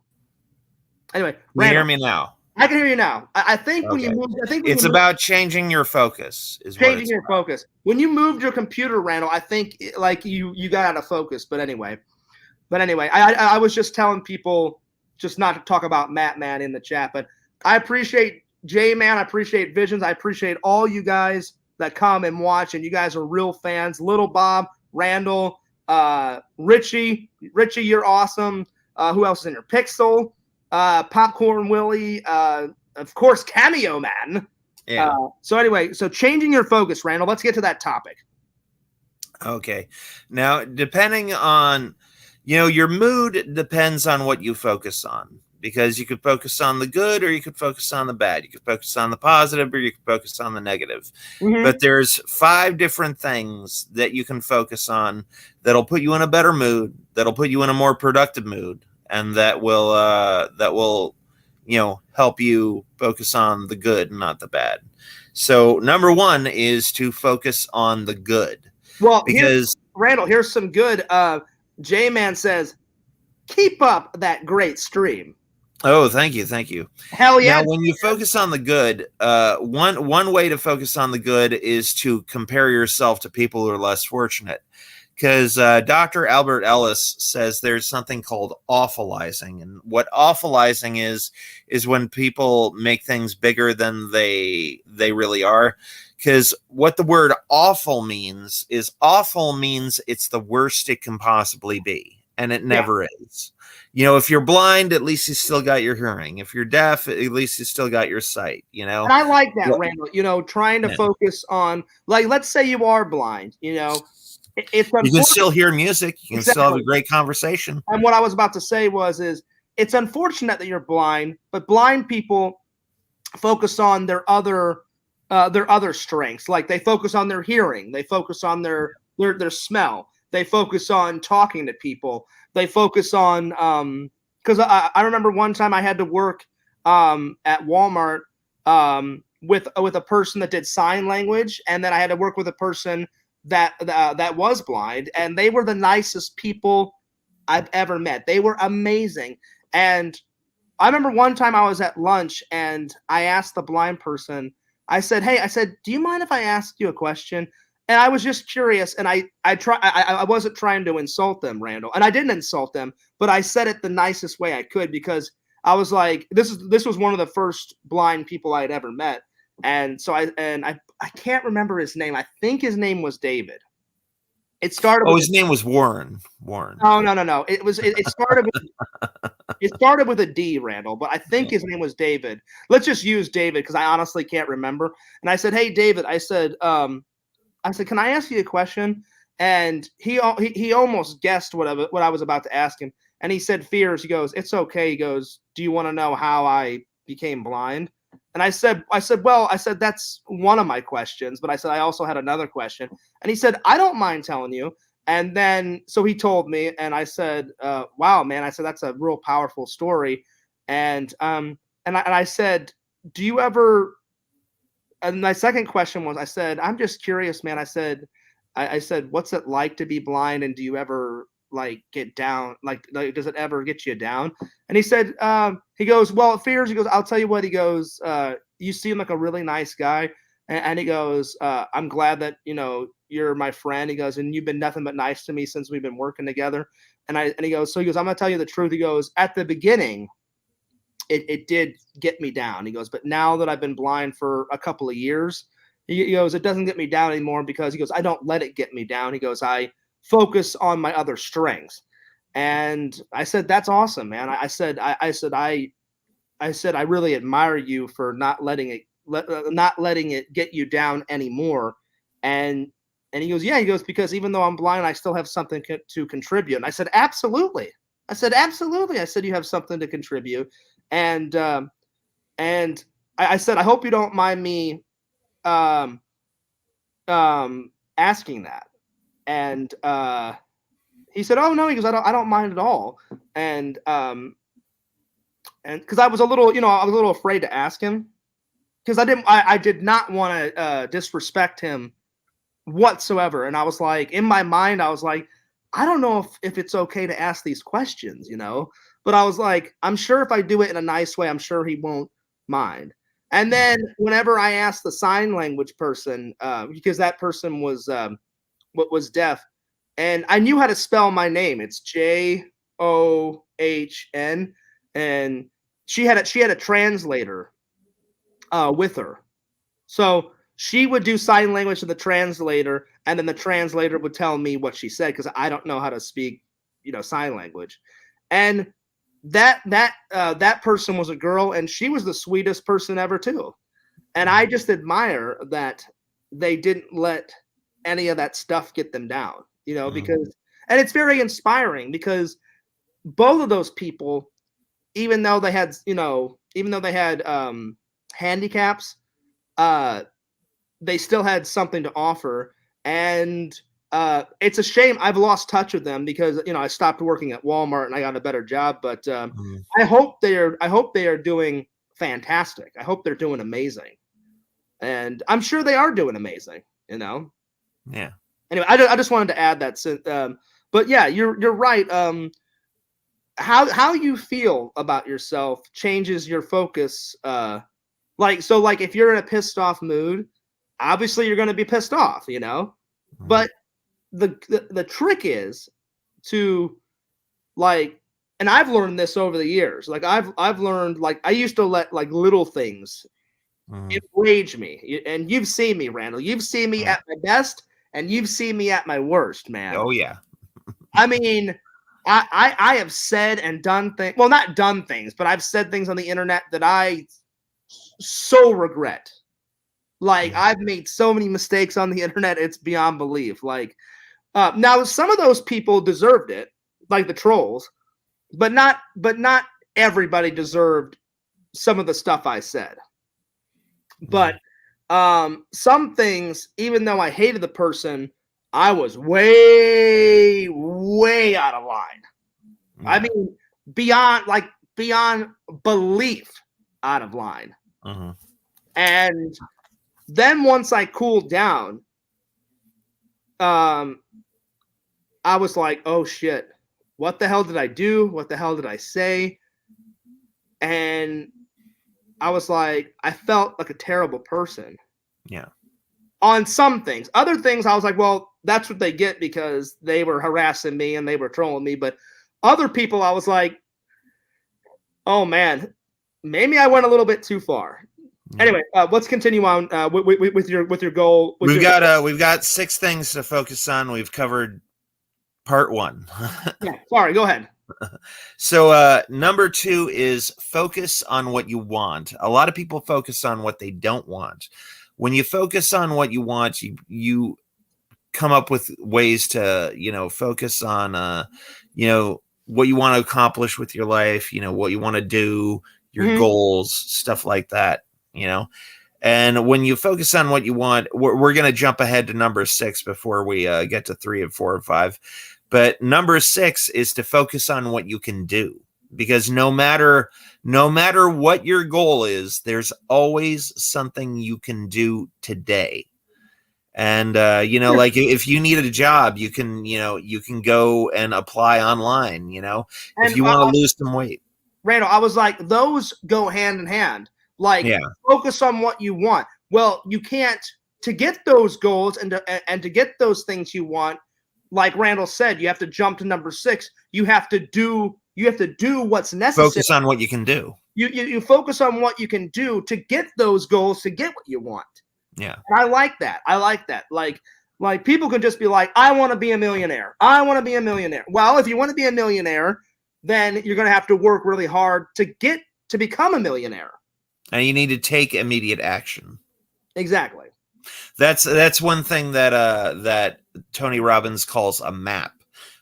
Can you hear me now? I can hear you now. I think when you moved, it's about changing your focus. Changing your focus. When you moved your computer, Randall, I think like you got out of focus. But anyway, I was just telling people just not to talk about Matt Man in the chat. But I appreciate J-Man. I appreciate Visions. I appreciate all you guys that come and watch, and you guys are real fans. Little Bob, Randall, Richie, you're awesome. Who else is in here? Pixel. Popcorn Willie, of course, Cameo Man. Yeah. So anyway, changing your focus, Randall. Let's get to that topic. Okay. Now, depending on, your mood depends on what you focus on, because you could focus on the good or you could focus on the bad. You could focus on the positive or you could focus on the negative. Mm-hmm. But there's 5 different things that you can focus on that'll put you in a better mood, that'll put you in a more productive mood, and that will help you focus on the good, not the bad. So number 1 is to focus on the good. Well, Randall, here's some good. J-Man says, keep up that great stream. Oh, thank you, thank you. Hell yeah. Now, when you focus on the good, one way to focus on the good is to compare yourself to people who are less fortunate. Because Dr. Albert Ellis says there's something called awfulizing, and what awfulizing is when people make things bigger than they really are. Because what the word awful means it's the worst it can possibly be, and it Yeah. never is. You know, if you're blind, at least you still got your hearing. If you're deaf, at least you still got your sight. You know, And I like that, Randall. Trying to yeah. focus on, like, let's say you are blind. It's You can unfortunate. still hear music. You can still have a Exactly. great conversation. And what I was about to say is it's unfortunate that you're blind, but blind people focus on their other strengths. Like they focus on their hearing, they focus on their smell, they focus on talking to people, they focus on because I remember one time I had to work at Walmart with a person that did sign language, and then I had to work with a person that was blind, and they were the nicest people I've ever met. They were amazing. And I remember one time I was at lunch and I asked the blind person, I said, "Hey, I said, do you mind if I ask you a question?" And I was just curious, and I wasn't trying to insult them, Randall, and I didn't insult them, but I said it the nicest way I could because I was like, this was one of the first blind people I had ever met, and so I can't remember his name. I think his name was David. It started Oh, with his name was Warren. Warren. no. It started with a D, Randall, but I think his name was David. Let's just use David because I honestly can't remember. And I said, "Hey, David," I said, "Can I ask you a question?" And he almost guessed what I was about to ask him. And he said, "Fears." He goes, "It's okay." He goes, "Do you want to know how I became blind?" And well, I said, "That's one of my questions," but I said, "I also had another question." And he said, "I don't mind telling you." And then, so he told me, and I said, "Wow, man!" I said, "That's a real powerful story." And I said, "Do you ever?" And my second question was, I said, "I'm just curious, man." I said, "What's it like to be blind, and do you ever like get down? Like does it ever get you down?" And he goes, "Well, it fears." He goes, "I'll tell you what." He goes, "You seem like a really nice guy." And he goes, "I'm glad that you're my friend." He goes, "And you've been nothing but nice to me since we've been working together." And he goes, "I'm gonna tell you the truth." He goes, "At the beginning, it did get me down." He goes, "But now that I've been blind for a couple of years," he goes, "it doesn't get me down anymore because," he goes, "I don't let it get me down." He goes, "I focus on my other strengths." And I said, "That's awesome, man." I said, "I really admire you for not letting it get you down anymore." And he goes, "Yeah." He goes, "Because even though I'm blind, I still have something to contribute." And I said, "Absolutely." I said, "Absolutely." I said, "You have something to contribute." And I said, "I hope you don't mind me um, asking that." And he said, "Oh no." He goes, I don't mind at all." And because I was a little, I was a little afraid to ask him because I did not want to disrespect him whatsoever. And I was like, in my mind, I was like, I don't know if it's okay to ask these questions, but I was like, I'm sure if I do it in a nice way, I'm sure he won't mind. And then whenever I asked the sign language person, because that person what was deaf, and I knew how to spell my name. It's John, and she had a translator with her. So she would do sign language to the translator, and then the translator would tell me what she said because I don't know how to speak, sign language. And that person was a girl, and she was the sweetest person ever too. And I just admire that they didn't let any of that stuff get them down, because, and it's very inspiring because both of those people, even though they had, handicaps, uh, they still had something to offer. And it's a shame I've lost touch with them because I stopped working at Walmart and I got a better job. But I hope they are doing fantastic. I hope they're doing amazing, and I'm sure they are doing amazing. Yeah. Anyway, I just wanted to add that. But yeah, you're right. how you feel about yourself changes your focus. Like if you're in a pissed off mood, obviously you're going to be pissed off, you know. Mhm. But the trick is to like, and I've learned this over the years. Like I've learned, like I used to let like little things Mhm. enrage me. And you've seen me, Randall. You've seen me Yeah. at my best, and you've seen me at my worst, man. Oh yeah. I mean, I have said and done things. Well, not done things, but I've said things on the internet that I so regret. Like Mhm. I've made so many mistakes on the internet, it's beyond belief. Like now, some of those people deserved it, like the trolls, but not everybody deserved some of the stuff I said. But some things, even though I hated the person, I was way out of line. I Yeah. mean, beyond belief out of line. Mhm. And then once I cooled down, I was like, oh shit, what the hell did I do? What the hell did I say? And I was like, I felt like a terrible person Yeah. on some things. Other things, I was like, well, that's what they get because they were harassing me and they were trolling me. But other people, I was like, oh man, maybe I went a little bit too far. Yeah. Anyway, let's continue on with your goal. We've got 6 things to focus on. We've covered part 1. Yeah, sorry, go ahead. So number 2 is focus on what you want. A lot of people focus on what they don't want. When you focus on what you want, you come up with ways to, focus on what you want to accomplish with your life, what you want to do, your goals, stuff like that, And when you focus on what you want, we're going to jump ahead to number 6 before we get to 3 and 4 and 5. But number 6 is to focus on what you can do, because no matter what your goal is, there's always something you can do today. And like if you need a job, you can go and apply online. If you want to lose some weight. Randall, I was like, those go hand in hand. Like, focus on what you want. Well, you can't, to get those goals and to get those things you want. Like Randall said, you have to jump to number 6. You have to do what's necessary. Focus on what you can do. You focus on what you can do to get those goals, to get what you want. Yeah. And I like that. Like people can just be like, I want to be a millionaire. I want to be a millionaire. Well, if you want to be a millionaire, then you're going to have to work really hard to become a millionaire. And you need to take immediate action. Exactly. That's one thing that Tony Robbins calls a MAP,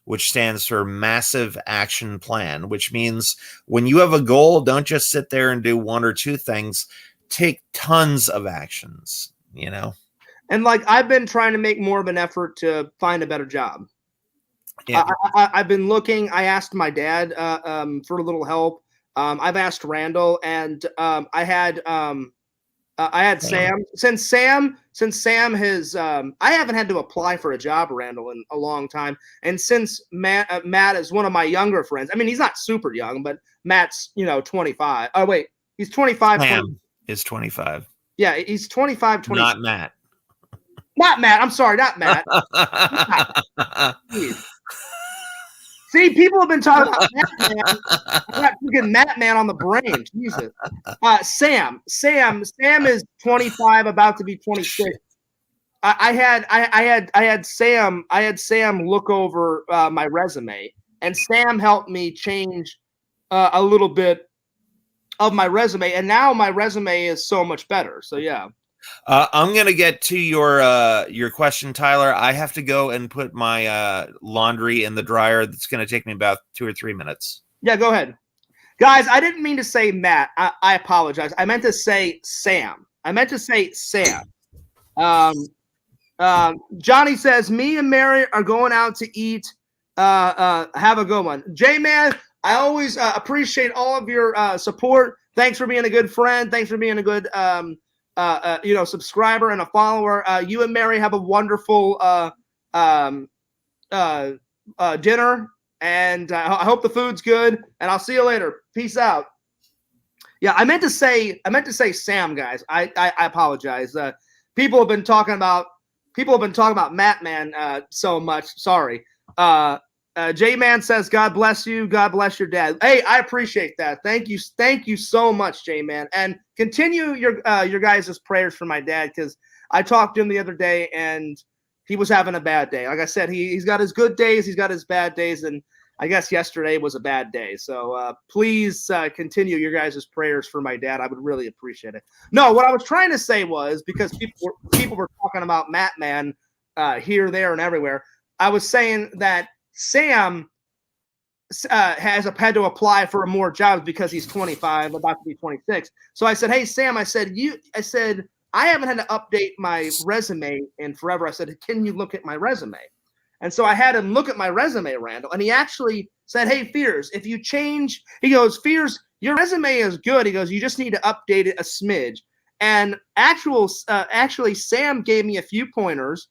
which stands for Massive Action Plan, which means when you have a goal, don't just sit there and do 1 or 2 things. Take tons of actions, And like I've been trying to make more of an effort to find a better job. Yeah. I've been looking. I asked my dad for a little help. I've asked Randall, and I had Sam. Since Sam has, I haven't had to apply for a job, Randall, in a long time. And since Matt is one of my younger friends. I mean, he's not super young, but Matt's 25. Oh wait, he's 25. Sam is 25. Yeah, he's 25. 20. Not Matt. Not Matt. I'm sorry, not Matt. See, people have been talking about Matt Man. I got freaking Matt Man on the brain. Jesus. Sam is 25, about to be 26. I had Sam look over my resume, and Sam helped me change a little bit of my resume, and now my resume is so much better. So yeah. I'm gonna get to your question, Tyler. I have to go and put my laundry in the dryer. That's gonna take me about 2 or 3 minutes. Yeah, go ahead, guys. I didn't mean to say Matt. I apologize. I meant to say Sam. Johnny says me and Mary are going out to eat. Have a good one, J-Man. I always appreciate all of your support. Thanks for being a good friend. Thanks for being a good subscriber and a follower. You and Mary have a wonderful dinner. and I hope the food's good. And I'll see you later. Peace out. Yeah, I meant to say Sam, guys. I apologize. People have been talking about Matt Man so much. Sorry. J-Man says, God bless you. God bless your dad. Hey, I appreciate that. Thank you so much, J-Man. And continue your guys' prayers for my dad, because I talked to him the other day and he was having a bad day. Like I said, he's got his good days, he's got his bad days, and I guess yesterday was a bad day. So please continue your guys' prayers for my dad. I would really appreciate it. No, what I was trying to say was, because people were talking about Matt Man here, there, and everywhere, I was saying that Sam has had to apply for more jobs because he's 25, about to be 26. So I said, hey, Sam, I said, I haven't had to update my resume in forever. I said, can you look at my resume? And so I had him look at my resume, Randall, and he actually said, hey, Fears, if you change, he goes, Fears, your resume is good. He goes, you just need to update it a smidge. And actually, Sam gave me a few pointers,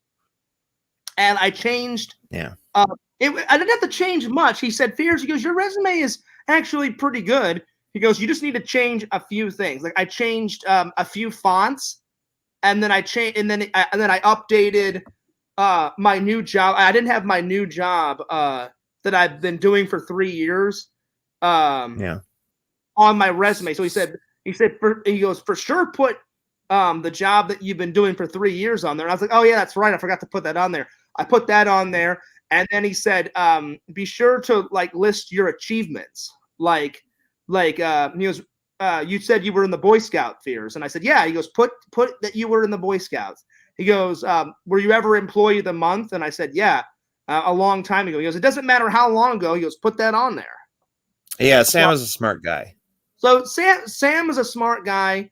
and I changed. Yeah. I didn't have to change much. He said, Fears, he goes, your resume is actually pretty good. He goes, you just need to change a few things. Like I changed a few fonts, and then I updated my new job. I didn't have my new job that I've been doing for 3 years on my resume. So he goes, for sure put the job that you've been doing for 3 years on there. And I was like, oh yeah, that's right. I forgot to put that on there. I put that on there. And then he said, be sure to list your achievements. He goes, you said you were in the Boy Scout, Fears. And I said, yeah. He goes, put that you were in the Boy Scouts. He goes, were you ever Employee of the Month? And I said, yeah, a long time ago. He goes, it doesn't matter how long ago. He goes, put that on there. Yeah, Sam is a smart guy. So Sam is a smart guy.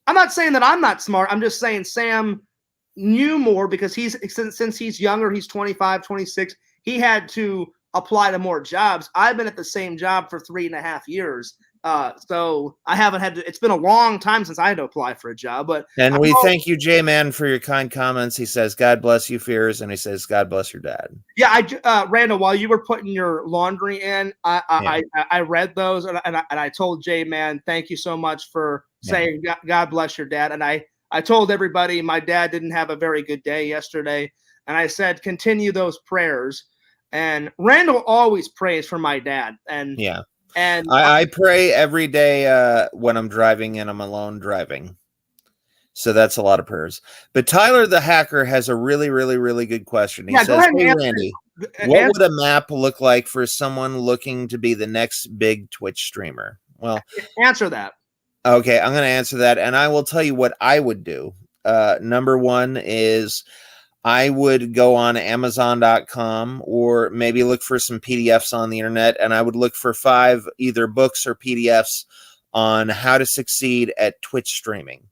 I'm not saying that I'm not smart. I'm just saying Sam knew more because since he's younger, he's 25, 26, he had to apply to more jobs. I've been at the same job for 3.5 years. So I haven't had to, it's been a long time since I had to apply for a job, and we thank you, J-Man, for your kind comments. He says, God bless you, Fears. And he says, God bless your dad. Yeah. Randall, while you were putting your laundry in, I read those and I told J-Man, thank you so much for saying, God bless your dad. And I told everybody my dad didn't have a very good day yesterday. And I said, continue those prayers. And Randall always prays for my dad. And and I pray every day when I'm driving and I'm alone driving. So that's a lot of prayers. But Tyler the Hacker has a really, really, really good question. He says, hey, Randy, what would a map look like for someone looking to be the next big Twitch streamer? Well, answer that. Okay, I'm going to answer that. And I will tell you what I would do. Number one is I would go on Amazon.com or maybe look for some PDFs on the internet, and I would look for 5 either books or PDFs on how to succeed at Twitch streaming.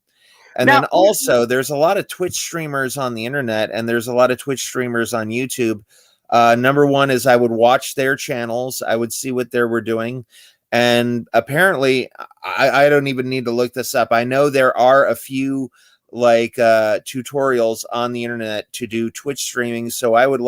And then also there's a lot of Twitch streamers on the internet, and there's a lot of Twitch streamers on YouTube. Number one is I would watch their channels. I would see what they were doing. And apparently I don't even need to look this up. I know there are a few tutorials on the internet to do Twitch streaming. So I would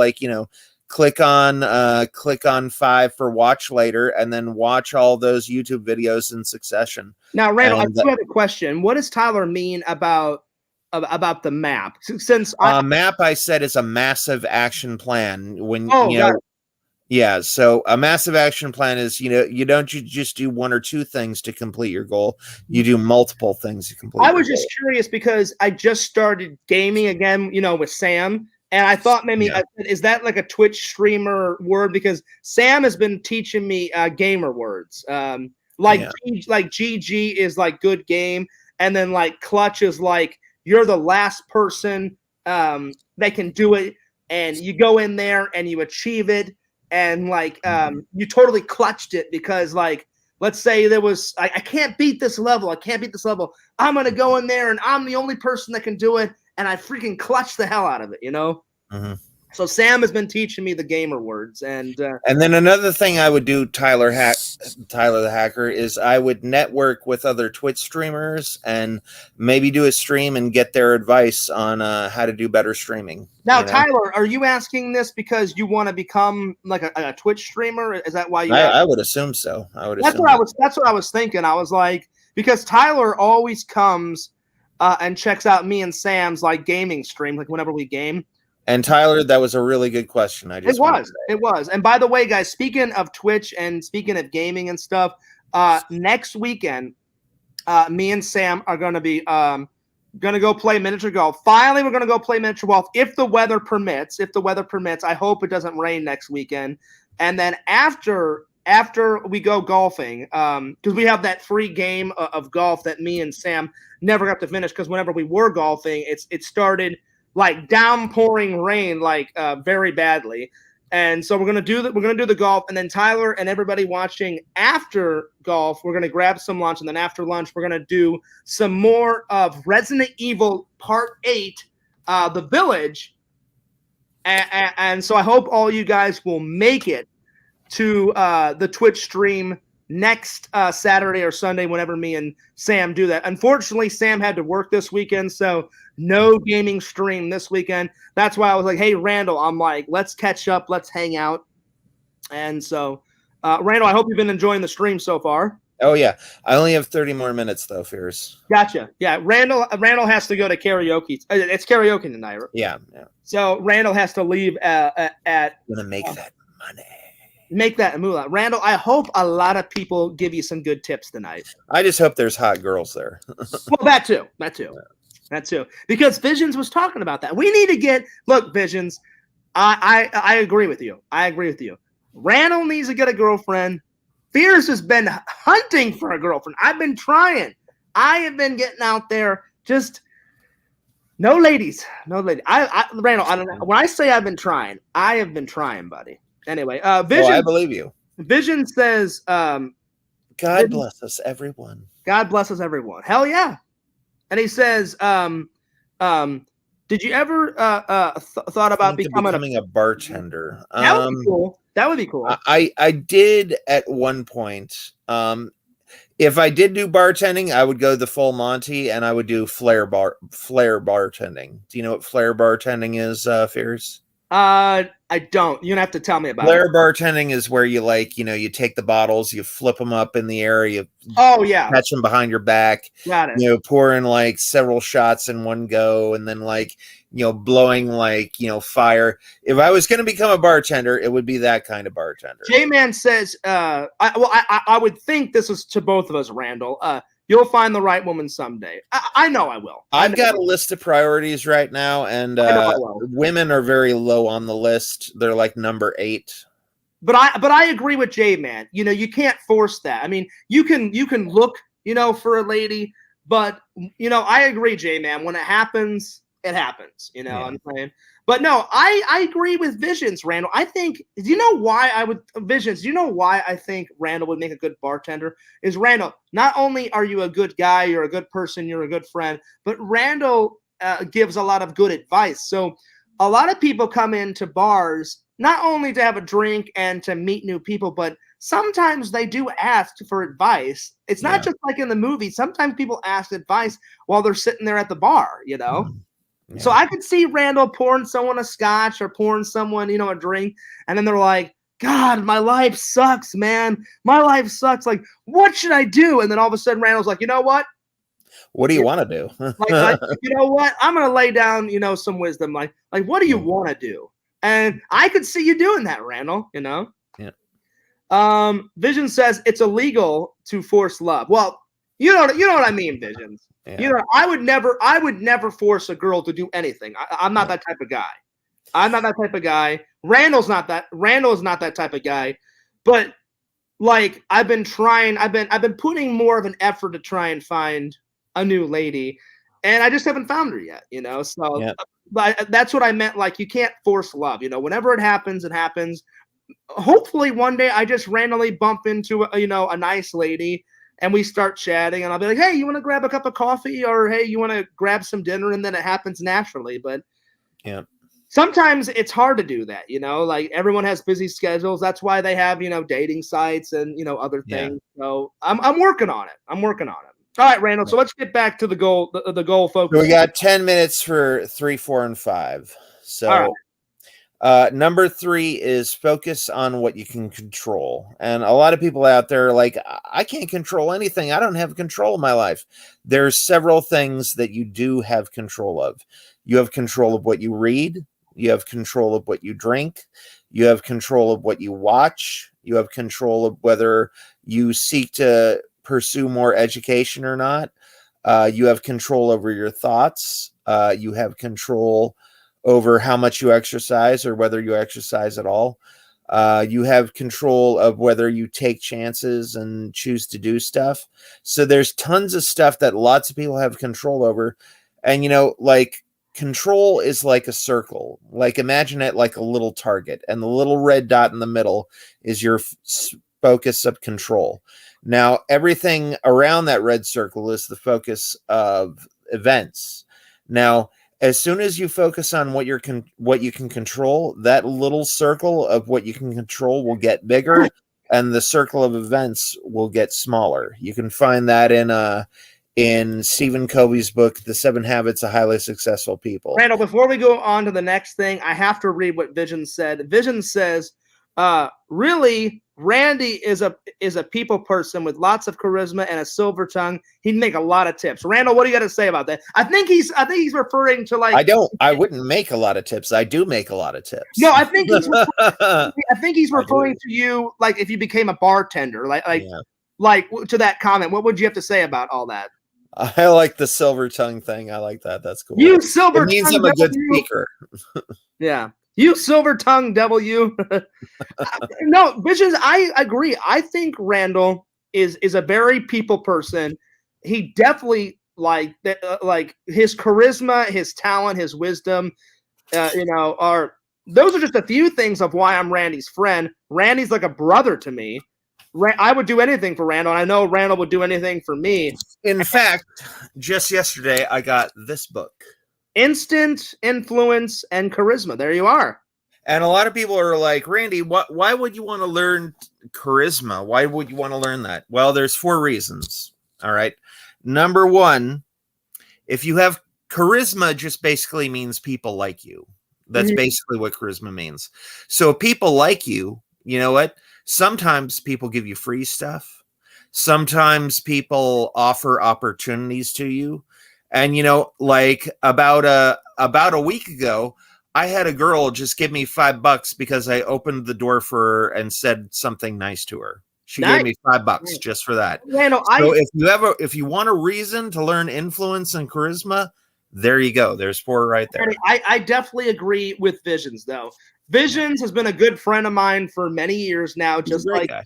click on 5 for watch later and then watch all those YouTube videos in succession. Now, Randall, I do have a question. What does Tyler mean about the map? Since map, I said, is a massive action plan. So a massive action plan is, you don't just do 1 or 2 things to complete your goal. You do multiple things to complete. I was just curious because I just started gaming again, with Sam, and I thought maybe is that like a Twitch streamer word? Because Sam has been teaching me gamer words. GG is like good game, and then clutch is like you're the last person that can do it, and you go in there and you achieve it. And you totally clutched it because let's say there was, I can't beat this level. I'm going to go in there and I'm the only person that can do it. And I freaking clutched the hell out of it, Mm-hmm. So Sam has been teaching me the gamer words, and then another thing I would do, Tyler the Hacker, is I would network with other Twitch streamers and maybe do a stream and get their advice on how to do better streaming. now, you know? Tyler, are you asking this because you want to become like a Twitch streamer? Is that why you? I would assume so. That's what I was thinking. I was like, because Tyler always comes and checks out me and Sam's like gaming stream, like whenever we game. And Tyler, that was a really good question. It was. And by the way, guys, speaking of Twitch and speaking of gaming and stuff, next weekend, me and Sam are going to be going to go play miniature golf. Finally, we're going to go play miniature golf if the weather permits. If the weather permits, I hope it doesn't rain next weekend. And then after we go golfing, because we have that free game of golf that me and Sam never got to finish, because whenever we were golfing, it started like downpouring rain, like very badly. And so we're gonna do the golf, and then Tyler and everybody watching after golf, we're gonna grab some lunch, and then after lunch, we're gonna do some more of Resident Evil Part 8, The Village. And so I hope all you guys will make it to the Twitch stream next Saturday or Sunday, whenever me and Sam do that. Unfortunately, Sam had to work this weekend, so no gaming stream this weekend. That's why I was like, hey, Randall, I'm like, let's catch up, let's hang out. And so, Randall, I hope you've been enjoying the stream so far. Oh, yeah. I only have 30 more minutes, though, Fears. Gotcha. Yeah, Randall has to go to karaoke. It's karaoke tonight. Right? Yeah. So Randall has to leave at gonna make that money. Make that moolah. Randall, I hope a lot of people give you some good tips tonight. I just hope there's hot girls there. Well, that too. Because Visions was talking about that. We need to look, Visions, I agree with you. Randall needs to get a girlfriend. Fierce has been hunting for a girlfriend. I've been trying. I have been getting out there. Just no ladies. Randall, I don't know. When I say I've been trying, I have been trying, buddy. Anyway, Vision. I believe you. Vision says, God bless us, everyone. God bless us, everyone. Hell yeah. And he says, did you ever thought about becoming a bartender? That would be cool. That would be cool. I did at one point. If I did do bartending, I would go the full Monty, and I would do flair bartending. Do you know what flair bartending is, Fears? I don't. You're gonna have to tell me about flair it. Bartending is where you you take the bottles, you flip them up in the air, you catch them behind your back. Got it. Pour in like several shots in one go, and then blowing fire. If I was gonna become a bartender, it would be that kind of bartender. J-Man says, I would think this is to both of us, Randall. You'll find the right woman someday. I know I will. I've got a list of priorities right now, and women are very low on the list. They're like number 8. But I agree with J-Man. You can't force that. I mean, you can look, for a lady, but I agree, J-Man. When it happens, it happens. You know what I'm saying? But no, I agree with Visions, Randall. I think, do you know why I think Randall would make a good bartender? Is Randall, not only are you a good guy, you're a good person, you're a good friend, but Randall gives a lot of good advice. So a lot of people come into bars not only to have a drink and to meet new people, but sometimes they do ask for advice. It's not just like in the movie. Sometimes people ask advice while they're sitting there at the bar, Yeah. So I could see Randall pouring someone a scotch or pouring someone, a drink, and then they're like, God, my life sucks, man. My life sucks. Like, what should I do? And then all of a sudden Randall's like, you know what? What do you want to do? like, you know what? I'm going to lay down, some wisdom. Like, what do you want to do? And I could see you doing that, Randall, Yeah. Vision says it's illegal to force love. Well, you know what I mean, Visions. Yeah. I would never force a girl to do anything. I'm not that type of guy. Randall's not that type of guy. But I've been putting more of an effort to try and find a new lady, and I just haven't found her yet, So but that's what I meant. Like, you can't force love, whenever it happens, it happens. Hopefully one day I just randomly bump into a nice lady, and we start chatting, and I'll be like, hey, you want to grab a cup of coffee? Or, hey, you want to grab some dinner? And then it happens naturally. But sometimes it's hard to do that, like everyone has busy schedules. That's why they have, dating sites and, other Yeah. things. So I'm working on it. I'm working on it. All right, Randall. So let's get back to the goal, the goal focus. So we got 10 minutes for 3, 4, and 5. So All right. number 3 is focus on what you can control. And a lot of people out there are like, I can't control anything. I don't have control of my life. There's several things that you do have control of. You have control of what you read. You have control of what you drink. You have control of what you watch. You have control of whether you seek to pursue more education or not. You have control over your thoughts. You have control over how much you exercise or whether you exercise at all. You have control of whether you take chances and choose to do stuff. So there's tons of stuff that lots of people have control over. And, like control is like a circle. Like imagine it like a little target, and the little red dot in the middle is your focus of control. Now, everything around that red circle is the focus of events. Now, as soon as you focus on what you can control, that little circle of what you can control will get bigger, and the circle of events will get smaller. You can find that in Stephen Covey's book, The 7 Habits of Highly Successful People. Randall, before we go on to the next thing, I have to read what Vision said. Vision says, really, Randy is a people person with lots of charisma and a silver tongue. He'd make a lot of tips. Randall, what do you got to say about that? I think he's referring to like. I wouldn't make a lot of tips. I do make a lot of tips. No, I think he's referring to you like if you became a bartender, like to that comment. What would you have to say about all that? I like the silver tongue thing. I like that. That's cool. You silver. It means I'm a good speaker. Yeah. You silver tongue W. No, Visions, I agree. I think Randall is a very people person. He definitely like his charisma, his talent, his wisdom, are those are just a few things of why I'm Randy's friend. Randy's like a brother to me. I would do anything for Randall, and I know Randall would do anything for me. In fact, just yesterday I got this book. Instant Influence and Charisma. There you are. And a lot of people are like, Randy, why would you want to learn charisma? Why would you want to learn that? Well, there's 4 reasons. All right. Number 1, if you have charisma, just basically means people like you. That's basically what charisma means. So if people like you, you know what? Sometimes people give you free stuff. Sometimes people offer opportunities to you. And, like about a week ago, I had a girl just give me $5 because I opened the door for her and said something nice to her. She gave me $5 just for that. So if you want a reason to learn influence and charisma, there you go. There's 4 right there. I definitely agree with Visions, though. Visions has been a good friend of mine for many years now. Just like guy.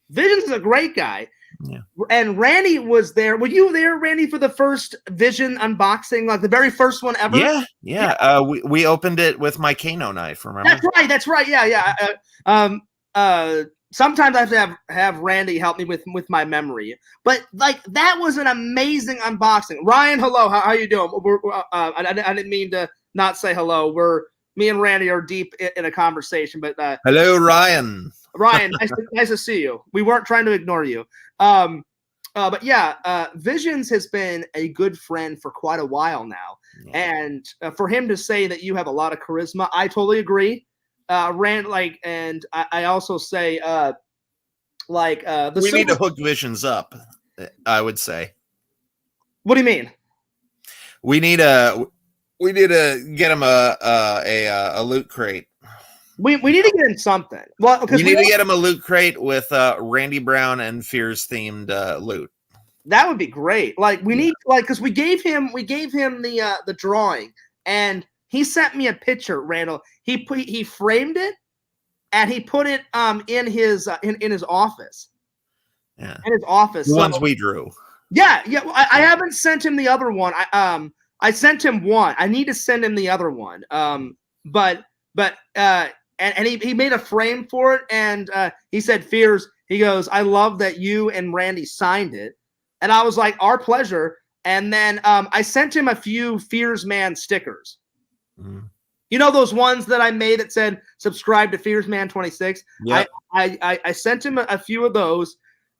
Visions is a great guy. Yeah. And Randy was there. Were you there, Randy, for the first Vision unboxing, like the very first one ever? Yeah. We opened it with my Kano knife. Remember? That's right. Yeah. Sometimes I have to have Randy help me with my memory, but like that was an amazing unboxing. Ryan, hello. How you doing? I didn't mean to not say hello. Me and Randy are deep in a conversation, but hello, Ryan. Ryan, nice to see you. We weren't trying to ignore you. But yeah, Visions has been a good friend for quite a while now. Yeah. And for him to say that you have a lot of charisma, I totally agree. And I also say, we need to hook Visions up, I would say. What do you mean? We need to get him a loot crate. We need to get him something. Well, because we need to get him a loot crate with Randy Brown and Fears themed loot. That would be great. Like we need because we gave him the drawing, and he sent me a picture. Randall, he framed it, and he put it in his office. Yeah, in his office. The ones we drew. Yeah. I haven't sent him the other one. I sent him one. I need to send him the other one. And he made a frame for it, and he said, Fears, he goes, I love that you and Randy signed it. And I was like, our pleasure. And then I sent him a few Fears Man stickers. You know those ones that I made that said subscribe to Fearsman26? Yep. I sent him a few of those.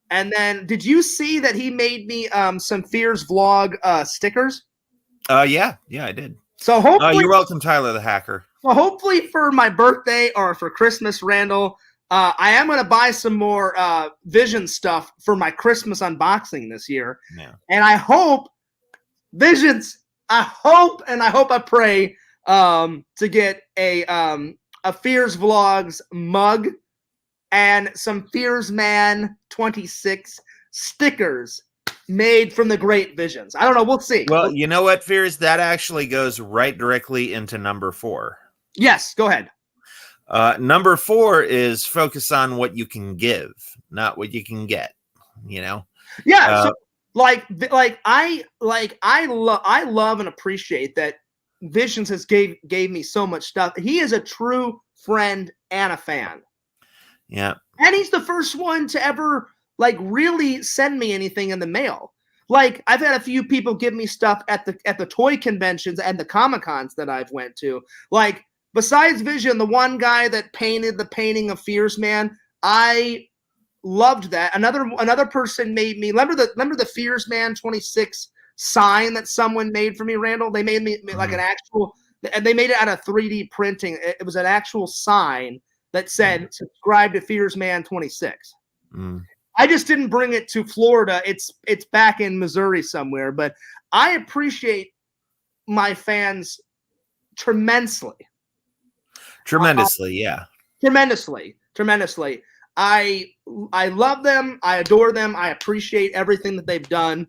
And then did you see that he made me some Fears vlog stickers? Yeah, I did. So hopefully, you're welcome, Tyler the Hacker. so hopefully for my birthday or for Christmas, Randall, I am going to buy some more Vision stuff for my Christmas unboxing this year. Yeah. And I hope Visions, I pray to get a Fears Vlogs mug and some Fearsman26 stickers made from the great Visions. I don't know. We'll see. Well, you know what, Fears? That actually goes right directly into number 4. Yes, go ahead. Number 4 is focus on what you can give, not what you can get. You know? Yeah. So I love and appreciate that Visions has gave me so much stuff. He is a true friend and a fan. Yeah. And he's the first one to ever like really send me anything in the mail. Like I've had a few people give me stuff at the toy conventions and the Comic-Cons that I've went to. Like besides Vision, the one guy that painted the painting of Fearsman, I loved that. Another person made me remember the Fearsman26 sign that someone made for me, Randall. They made me like an actual, and they made it out of 3D printing. It was an actual sign that said subscribe to Fearsman26. I just didn't bring it to Florida. It's back in Missouri somewhere, but I appreciate my fans tremendously. Tremendously. I love them. I adore them. I appreciate everything that they've done.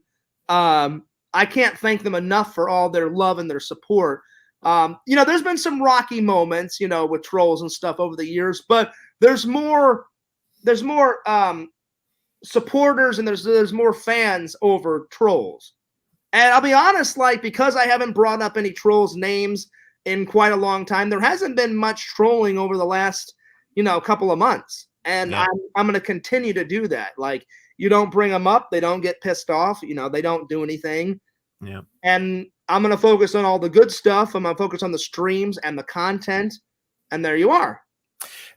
I can't thank them enough for all their love and their support. There's been some rocky moments, with trolls and stuff over the years, but there's more supporters and there's more fans over trolls. And I'll be honest, like, because I haven't brought up any trolls' names in quite a long time, there hasn't been much trolling over the last, couple of months. And yeah. I'm going to continue to do that. Like, you don't bring them up, they don't get pissed off, they don't do anything. Yeah. And I'm going to focus on all the good stuff. I'm going to focus on the streams and the content. And there you are.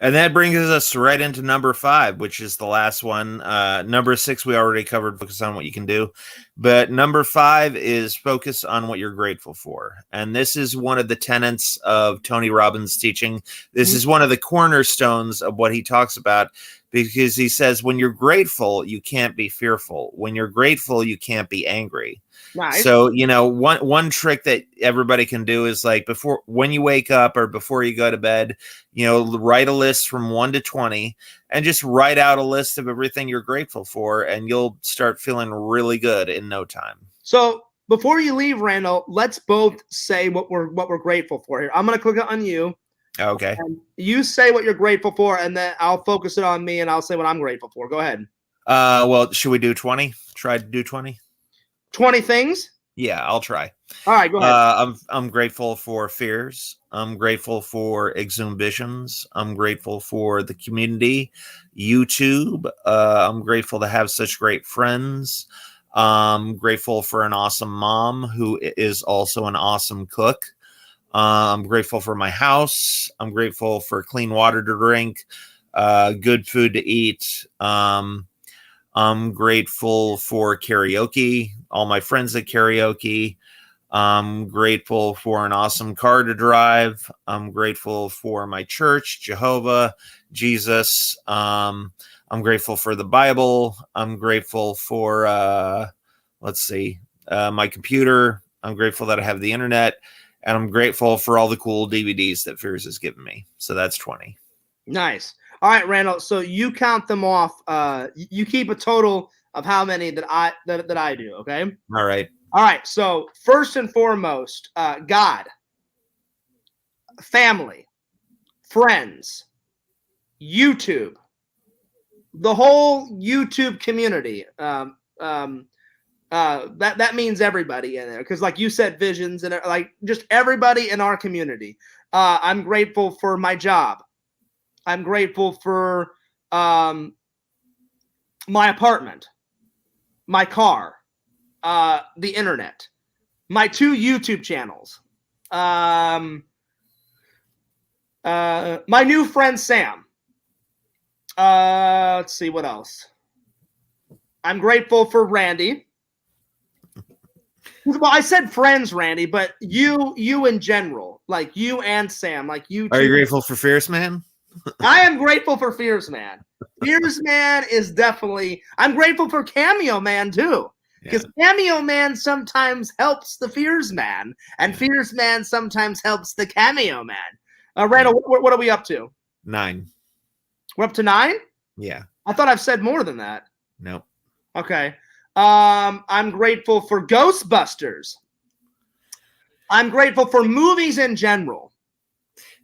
And that brings us right into number 5, which is the last one. Number 6, we already covered, focus on what you can do. But number 5 is focus on what you're grateful for. And this is one of the tenets of Tony Robbins' teaching. This is one of the cornerstones of what he talks about, because he says, when you're grateful, you can't be fearful. When you're grateful, you can't be angry. Nice. So, one trick that everybody can do is like when you wake up or before you go to bed, write a list from 1 to 20 and just write out a list of everything you're grateful for, and you'll start feeling really good in no time. So before you leave, Randall, let's both say what we're grateful for here. I'm going to click on you. Okay. And you say what you're grateful for, and then I'll focus it on me, and I'll say what I'm grateful for. Go ahead. Well, should we do 20? Try to do 20? 20 things? Yeah, I'll try. All right, go ahead. I'm grateful for Fears. I'm grateful for Exhumed Visions. I'm grateful for the community, YouTube. I'm grateful to have such great friends. I'm grateful for an awesome mom who is also an awesome cook. I'm grateful for my house. I'm grateful for clean water to drink, good food to eat. I'm grateful for karaoke, all my friends at karaoke. I'm grateful for an awesome car to drive. I'm grateful for my church, Jehovah, Jesus. I'm grateful for the Bible. I'm grateful for, my computer. I'm grateful that I have the internet. And I'm grateful for all the cool DVDs that Fears has given me. So that's 20. Nice. All right, Randall. So you count them off. You keep a total of how many that I do. Okay. All right. All right. So first and foremost, God, family, friends, YouTube, the whole YouTube community. That means everybody in there, because like you said, Visions and like just everybody in our community. I'm grateful for my job. I'm grateful for my apartment, my car, the internet, my 2 YouTube channels, My new friend Sam. Let's see what else. I'm grateful for Randy. Well, I said friends, Randy, but you in general, like you and Sam, like you. Are you two. grateful for Fierce Man? I am grateful for Fierce Man. Fierce Man is definitely. I'm grateful for Cameo Man too, because Cameo Man sometimes helps the Fierce Man, and Fierce Man sometimes helps the Cameo Man. Randall, what are we up to? 9. We're up to 9? Yeah. I thought I've said more than that. Nope. Okay. I'm grateful for Ghostbusters. I'm grateful for movies in general.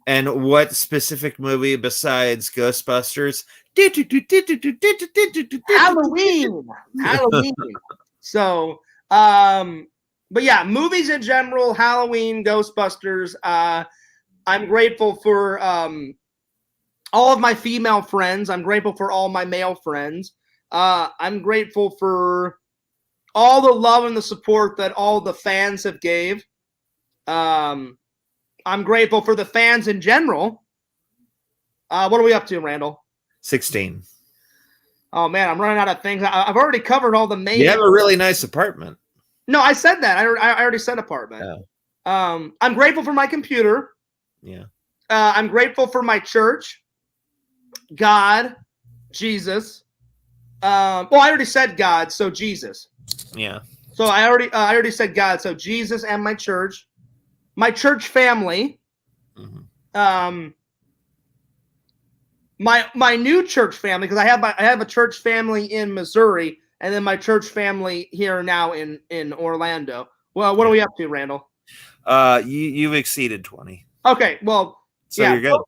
And what specific movie besides Ghostbusters? Halloween. So, but yeah, movies in general, Halloween, Ghostbusters. I'm grateful for all of my female friends. I'm grateful for all my male friends. I'm grateful for all the love and the support that all the fans have gave. I'm grateful for the fans in general. What are we up to, Randall? 16. Oh man, I'm running out of things. I've already covered all the main. You have a really nice apartment. No, I said that. I already said apartment. Oh. I'm grateful for my computer. Yeah. I'm grateful for my church, God, Jesus. Well, I already said God, so Jesus. Yeah. So I already said God, so Jesus and my church family. Mm-hmm. My new church family, because I have a church family in Missouri, and then my church family here now in Orlando. Well, what are we up to, Randall? You've exceeded 20. Okay, well, so you're good.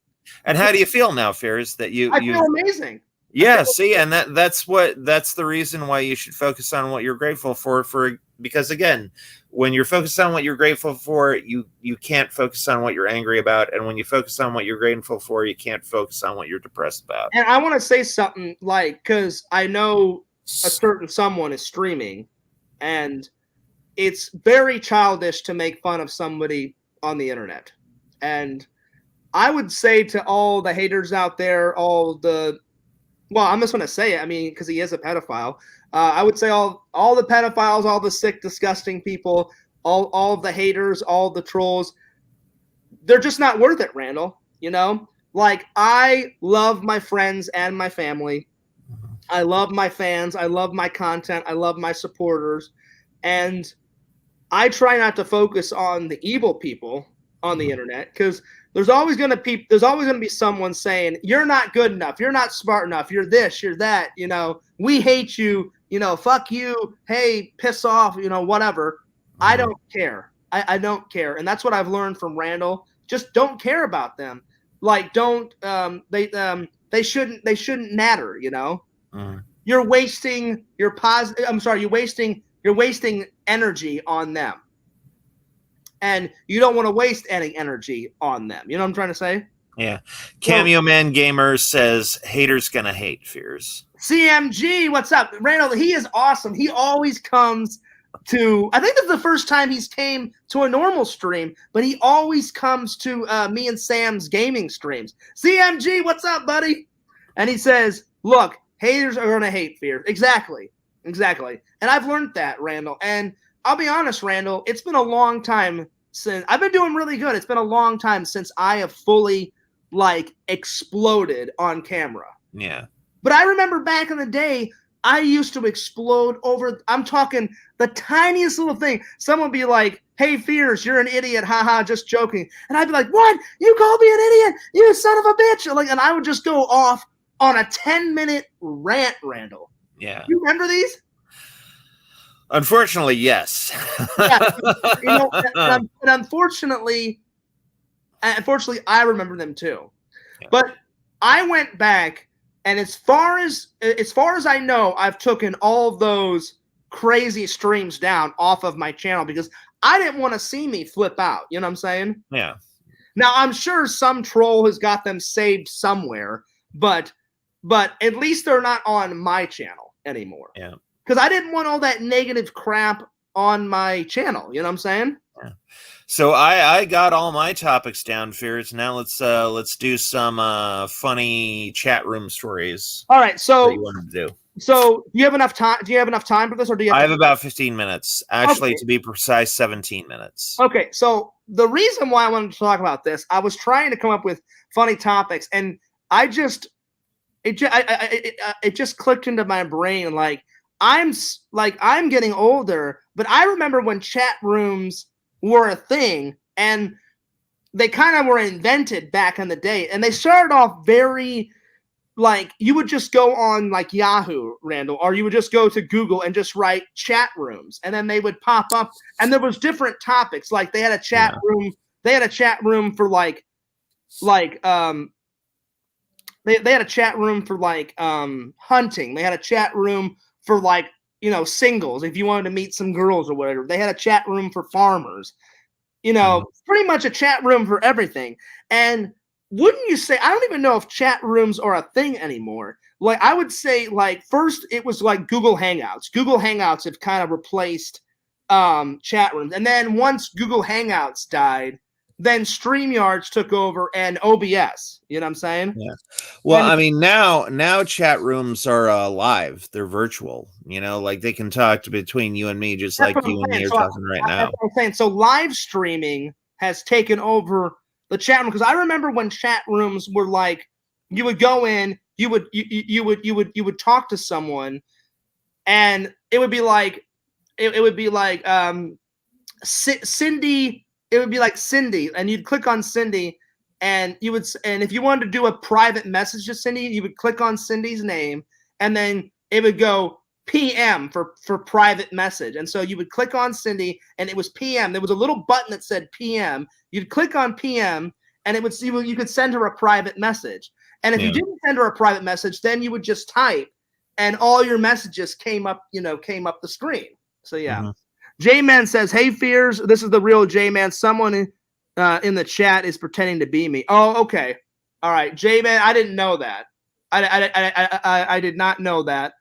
And how do you feel now, Fierce? That I feel amazing. Yeah, see, and that's the reason why you should focus on what you're grateful for because again, when you're focused on what you're grateful for, you can't focus on what you're angry about, and when you focus on what you're grateful for, you can't focus on what you're depressed about. And I want to say something, like, because I know a certain someone is streaming, and it's very childish to make fun of somebody on the internet. And I would say to all the haters out there, I'm just going to say it, I mean, because he is a pedophile. I would say all the pedophiles, all the sick, disgusting people, all of the haters, all the trolls, they're just not worth it, Randall. You know? Like, I love my friends and my family. I love my fans. I love my content. I love my supporters. And I try not to focus on the evil people on the internet, because there's always going to be someone saying, you're not good enough, you're not smart enough, you're this, you're that, we hate you, fuck you, hey, piss off, whatever. I don't care. I don't care. And that's what I've learned from Randall. Just don't care about them. Like, don't they shouldn't matter, You're wasting you're wasting energy on them. And you don't want to waste any energy on them. You know what I'm trying to say? Yeah. Cameo Man Gamer says, haters gonna hate, Fears. CMG, what's up? Randall, he is awesome. He always comes to, I think this is the first time he's came to a normal stream, but he always comes to me and Sam's gaming streams. CMG, what's up, buddy? And he says, look, haters are going to hate, Fears. Exactly. And I've learned that, Randall. And I'll be honest, Randall, it's been a long time since I've been doing really good. It's been a long time since I have fully exploded on camera. Yeah. But I remember back in the day, I used to explode over, I'm talking the tiniest little thing. Someone would be like, hey, Fears, you're an idiot. Haha, just joking. And I'd be like, what? You called me an idiot? You son of a bitch. And I would just go off on a 10-minute rant, Randall. Yeah. You remember these? Unfortunately, yes. And unfortunately, I remember them too. Yeah. But I went back, and as far as I know, I've taken all of those crazy streams down off of my channel because I didn't want to see me flip out. You know what I'm saying? Yeah. Now I'm sure some troll has got them saved somewhere, but at least they're not on my channel anymore. Yeah. Because I didn't want all that negative crap on my channel. You know what I'm saying? So I got all my topics down, Fears. Now let's do some funny chat room stories All right. that So you want to do. do you have enough time? Do you have enough time for this, or do you? I Have have about 15 minutes. Actually, Okay. to be precise, 17 minutes. Okay, so the reason why I wanted to talk about this, I was trying to come up with funny topics, and it just clicked into my brain. Like I'm getting older, but I remember when chat rooms were a thing, and they kind of were invented back in the day, and they started off very like you would just go on like Yahoo, Randall, or you would just go to Google and just write chat rooms, and then they would pop up, and there was different topics. Like they had a chat room. They had a chat room for like they had a chat room for like hunting. They had a chat room for like singles if you wanted to meet some girls or whatever. They had a chat room for farmers. Pretty much a chat room for everything. And wouldn't you say, I don't even know if chat rooms are a thing anymore. Like I would say, like first it was like Google Hangouts. Google Hangouts have kind of replaced chat rooms. And then once Google Hangouts died, then StreamYards took over and OBS. You know what I'm saying? Yeah. Well, I mean, now chat rooms are live. They're virtual. Like they can talk between you and me, just like you and me are talking right now. That's what I'm saying. So live streaming has taken over the chat room, because I remember when chat rooms were like you would go in, you would talk to someone, and it would be like Cindy. It would be like Cindy, and you'd click on Cindy, and if you wanted to do a private message to Cindy, you would click on Cindy's name, and then it would go PM for private message. And so you would click on Cindy, and it was PM. There was a little button that said PM. You'd click on PM, and you could send her a private message. And if you didn't send her a private message, then you would just type, and all your messages came up the screen. So yeah. Mm-hmm. J-Man says, "Hey, Fears, this is the real J-Man. Someone in the chat is pretending to be me." Oh, okay. All right, J-Man, I didn't know that. I did not know that.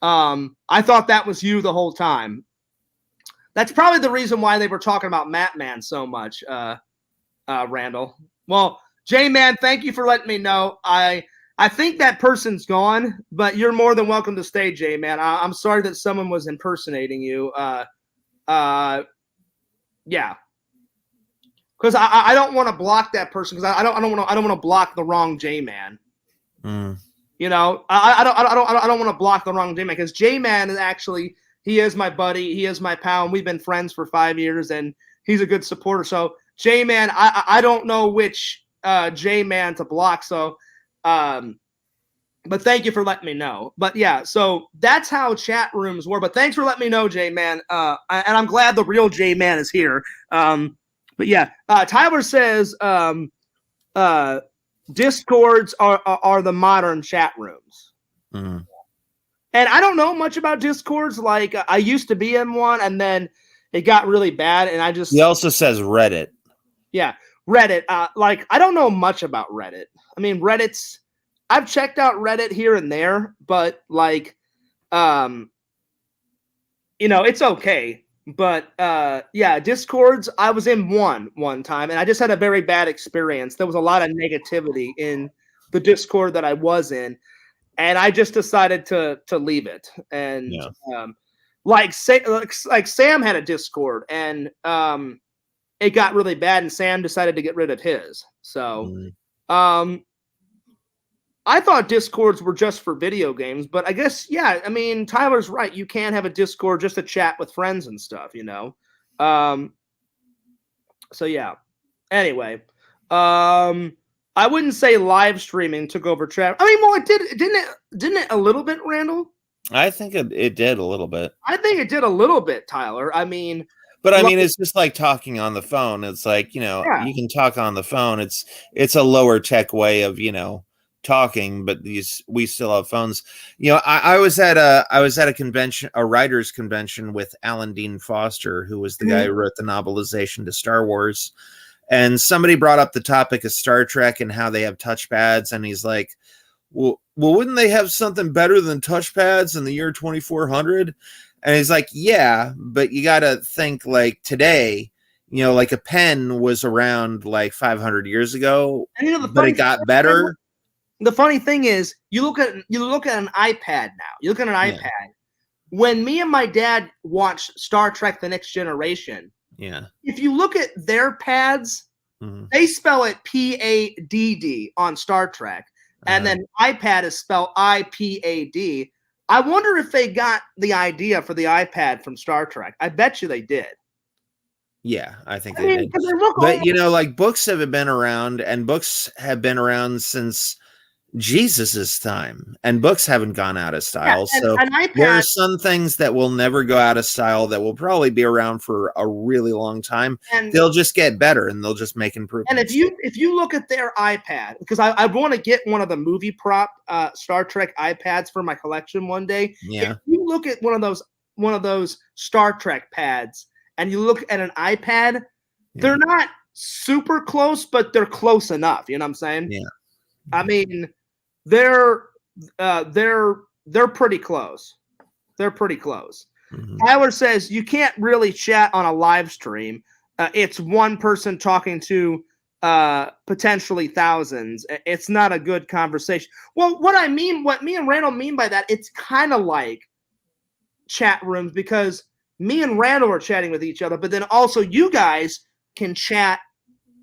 I thought that was you the whole time. That's probably the reason why they were talking about Matman so much, Randall. Well, J-Man, thank you for letting me know. I think that person's gone, but you're more than welcome to stay, J-Man. I'm sorry that someone was impersonating you. Yeah, because I don't want to block that person, because I don't want to block the wrong J-Man. I don't want to block the wrong J-Man, because J-Man is actually, he is my buddy, he is my pal, and we've been friends for 5 years, and he's a good supporter. So J-Man, I don't know which J-Man to block. So but thank you for letting me know. But yeah, so that's how chat rooms were. But thanks for letting me know, J-Man. And I'm glad the real J-Man is here. But yeah, Tyler says Discords are the modern chat rooms. Mm-hmm. And I don't know much about Discords. Like I used to be in one, and then it got really bad, and I just. He also says Reddit. Yeah, Reddit. Like I don't know much about Reddit. I mean, I've checked out Reddit here and there, but like, it's okay. But yeah, Discords, I was in one time, and I just had a very bad experience. There was a lot of negativity in the Discord that I was in, and I just decided to leave it. And like Sam had a Discord, and it got really bad, and Sam decided to get rid of his. So I thought Discords were just for video games, but I guess, yeah, I mean, Tyler's right. You can have a Discord just to chat with friends and stuff, So, yeah. Anyway, I wouldn't say live streaming took over chat. I mean, well, didn't it a little bit, Randall? I think it did a little bit. I think it did a little bit, Tyler. I mean... But I mean, it's just like talking on the phone. It's like, you can talk on the phone. It's a lower tech way of, talking, but we still have phones. I was at a convention, a writers convention with Alan Dean Foster, who was the guy who wrote the novelization to Star Wars, and somebody brought up the topic of Star Trek and how they have touchpads, and he's like, well, wouldn't they have something better than touchpads in the year 2400? And he's like, yeah, but you got to think like today, like a pen was around like 500 years ago, And but it got better. The funny thing is, you look at an iPad now. You look at an iPad. When me and my dad watched Star Trek: The Next Generation, if you look at their pads, they spell it PADD on Star Trek, and then iPad is spelled IPAD. I wonder if they got the idea for the iPad from Star Trek. I bet you they did. Yeah, I think they did. But like books have been around, and books have been around since Jesus's time, and books haven't gone out of style. So there are some things that will never go out of style that will probably be around for a really long time. And they'll just get better, and they'll just make improvements. And if you look at their iPad, because I want to get one of the movie prop Star Trek iPads for my collection one day. Yeah. If you look at one of those Star Trek pads, and you look at an iPad, they're not super close, but they're close enough. You know what I'm saying? Yeah. I mean, they're pretty close. They're pretty close. Tyler says you can't really chat on a live stream. It's one person talking to potentially thousands. It's not a good conversation. Well, what me and Randall mean by that, it's kind of like chat rooms, because me and Randall are chatting with each other, but then also you guys can chat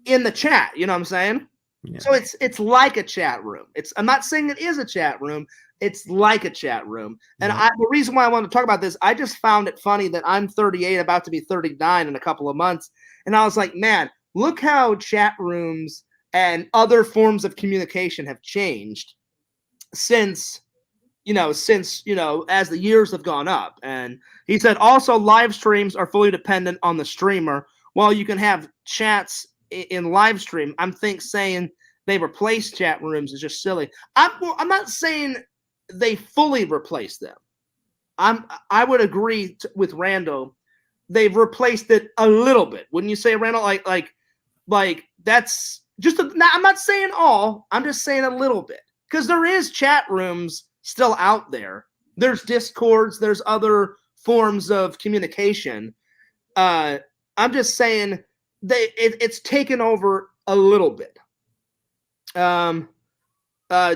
in the chat. You know what I'm saying? Yeah. So it's like a chat room. I'm not saying it is a chat room. It's like a chat room. And the reason why I want to talk about this, I just found it funny that I'm 38, about to be 39 in a couple of months. And I was like, man, look how chat rooms and other forms of communication have changed since as the years have gone up. And he said also live streams are fully dependent on the streamer. While you can have chats in live stream, saying they replace chat rooms is just silly. I'm not saying they fully replace them. I would agree with Randall. They've replaced it a little bit. Wouldn't you say, Randall? Like that's just I'm not saying all. I'm just saying a little bit, because there is chat rooms still out there. There's Discords. There's other forms of communication. I'm just saying it's taken over a little bit.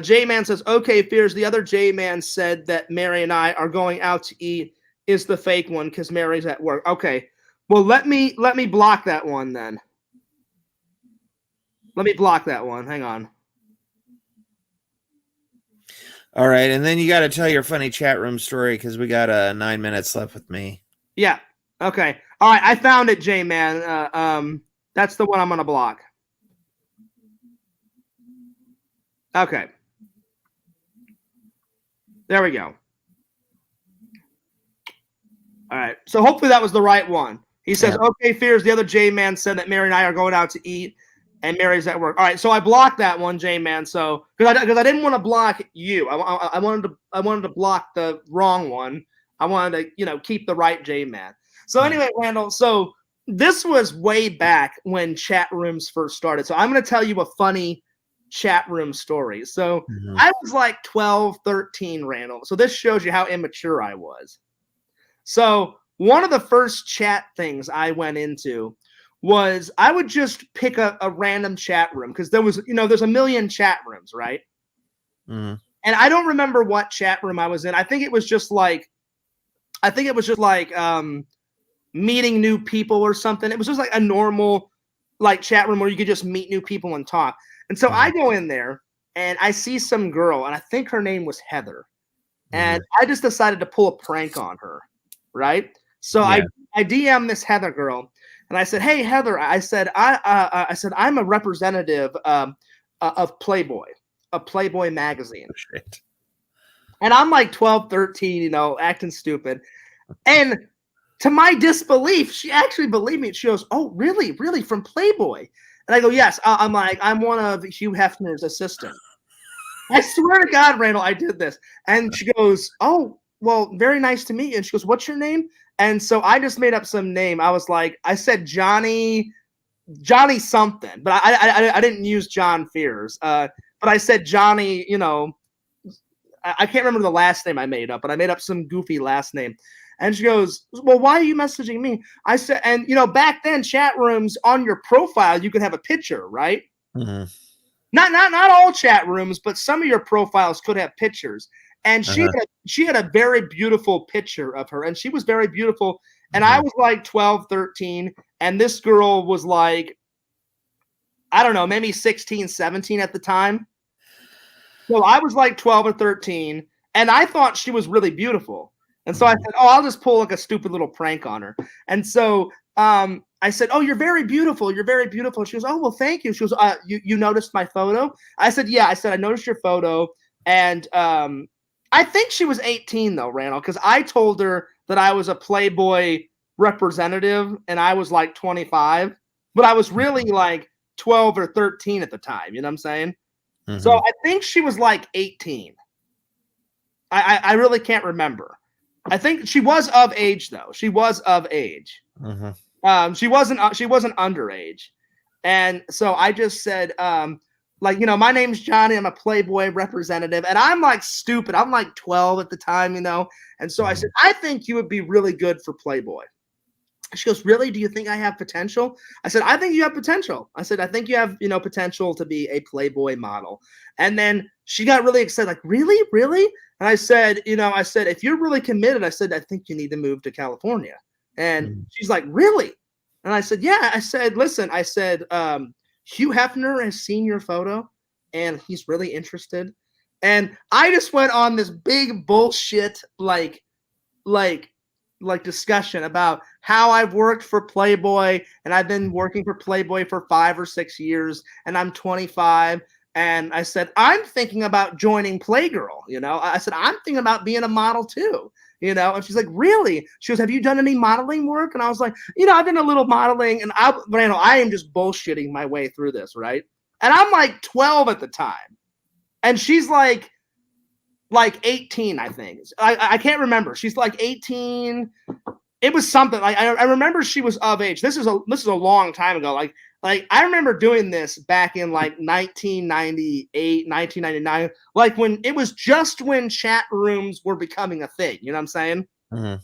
J-Man says, okay, Fears, the other J-Man said that Mary and I are going out to eat is the fake one because Mary's at work. Okay, well, let me block that one then. Let me block that one. Hang on. All right, and then you got to tell your funny chat room story, because we got 9 minutes left with me. Yeah. Okay. All right, I found it, J-Man. That's the one I'm going to block. Okay. There we go. All right. So hopefully that was the right one. He says, okay, Fears, the other J-Man said that Mary and I are going out to eat, and Mary's at work. All right, so I blocked that one, J-Man. So because I didn't want to block you. I wanted to block the wrong one. I wanted to, keep the right J-Man. So anyway, Randall, so this was way back when chat rooms first started. So I'm going to tell you a funny chat room story. So I was like 12, 13, Randall. So this shows you how immature I was. So one of the first chat things I went into was I would just pick a random chat room, because there was, there's a million chat rooms, right? And I don't remember what chat room I was in. I think it was just like meeting new people or something. It was just like a normal like chat room where you could just meet new people and talk. And so I go in there and I see some girl, and I think her name was Heather. And I just decided to pull a prank on her, right? So I DM this Heather girl, and I said, "Hey Heather," I said, I'm a representative of Playboy, a Playboy magazine. Oh, shit. And I'm like 12, 13, acting stupid. And to my disbelief, she actually believed me. She goes, "Oh, really? Really? From Playboy?" And I go, "Yes." I'm like, "I'm one of Hugh Hefner's assistants." I swear to God, Randall, I did this. And she goes, "Oh, well, very nice to meet you." And she goes, "What's your name?" And so I just made up some name. I said Johnny something, but I didn't use John Fears. But I said Johnny, I can't remember the last name I made up, but I made up some goofy last name. And she goes, well, why are you messaging me? I said, and you know, back then chat rooms on your profile, you could have a picture, right? Mhm. Not all chat rooms, but some of your profiles could have pictures. And she had a very beautiful picture of her, and she was very beautiful. And I was like 12, 13, and this girl was like, I don't know, maybe 16, 17 at the time. So I was like 12 or 13, and I thought she was really beautiful. And so I said, oh, I'll just pull like a stupid little prank on her. And so I said, oh, you're very beautiful. You're very beautiful. She goes, oh, well, thank you. She goes, you noticed my photo? I said, yeah. I said, I noticed your photo. And I think she was 18, though, Randall, because I told her that I was a Playboy representative, and I was like 25. But I was really like 12 or 13 at the time. You know what I'm saying? So I think she was like 18. I really can't remember. I think she was of age, though. She was of age. She wasn't underage. And so I just said, like, you know, my name's Johnny. I'm a Playboy representative. And I'm like stupid. I'm like 12 at the time, you know. And so I said, I think you would be really good for Playboy. She goes, really? Do you think I have potential? I said, I think you have potential. I said, I think you have, you know, potential to be a Playboy model. And then she got really excited, like, really? Really? And I said, you know, I said, if you're really committed, I said, I think you need to move to California. And she's like, really? And I said, yeah. I said, listen, I said, Hugh Hefner has seen your photo and he's really interested. And I just went on this big bullshit, like discussion about how I've worked for Playboy, and I've been working for Playboy for 5 or 6 years, and I'm 25. And I said, I'm thinking about joining Playgirl. You know, I said, I'm thinking about being a model too. You know, and she's like, really? She goes, have you done any modeling work? And I was like, you know, I've done a little modeling, and I am just bullshitting my way through this, right? And I'm like 12 at the time, and she's like 18, I think. I can't remember. She's like 18. It was something like I remember she was of age. This is a long time ago. Like I remember doing this back in like 1998, 1999, like when it was just when chat rooms were becoming a thing. You know what I'm saying?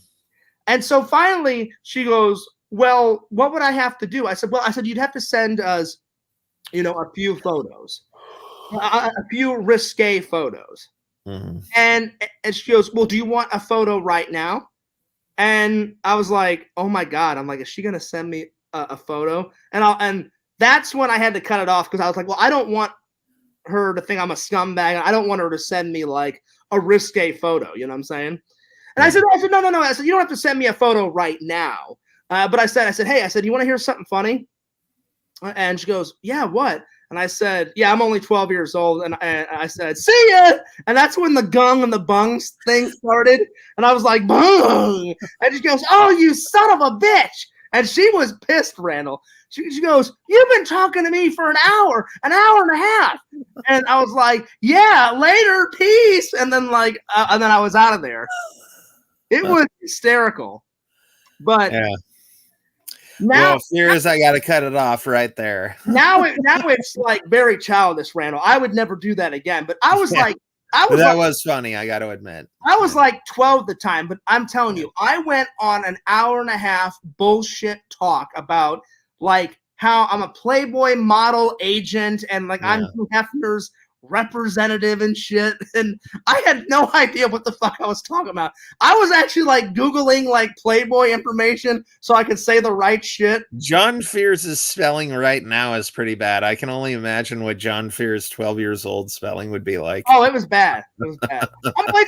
And so finally she goes, well, what would I have to do? I said, you'd have to send us, you know, a few photos, a few risque photos. And she goes, well, do you want a photo right now? And I was like, oh my God. I'm like, is she going to send me a photo? And that's when I had to cut it off, because I was like, well, I don't want her to think I'm a scumbag. I don't want her to send me like a risque photo. You know what I'm saying? And I said, no. I said, you don't have to send me a photo right now. But I said, hey, you want to hear something funny? And she goes, yeah, what? And I said, yeah, I'm only 12 years old. And I said, see ya. And that's when the gung and the bungs thing started. And I was like, bung. And she goes, oh, you son of a bitch. And she was pissed, Randall. She goes, you've been talking to me for an hour and a half. And I was like, yeah, later, peace. And then and then I was out of there. It was hysterical. But yeah. Now, well, fears I got to cut it off right there. now it's like very childish, Randall. I would never do that again. But I was that was funny. I got to admit. I was like 12 at the time, but I'm telling you, I went on an hour and a half bullshit talk about like how I'm a Playboy model agent and like I'm Hugh Hefner's representative and shit, and I had no idea what the fuck I was talking about. I was actually like Googling like Playboy information so I could say the right shit. John Fears' spelling right now is pretty bad. I can only imagine what John Fears 12 years old spelling would be like. Oh, it was bad. I'm like,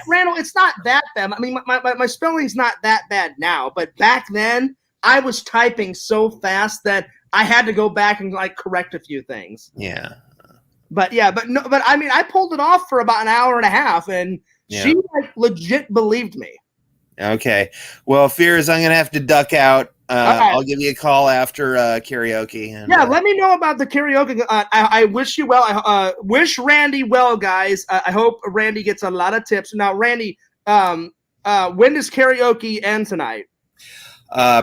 Randall, it's not that bad. I mean, my spelling's not that bad now, but back then I was typing so fast that I had to go back and like correct a few things. Yeah. But I mean, I pulled it off for about an hour and a half, and she like legit believed me. Okay. Well, Fears, I'm going to have to duck out. I'll give you a call after karaoke. And, let me know about the karaoke. I wish you well. I wish Randy well, guys. I hope Randy gets a lot of tips. Now, Randy, when does karaoke end tonight?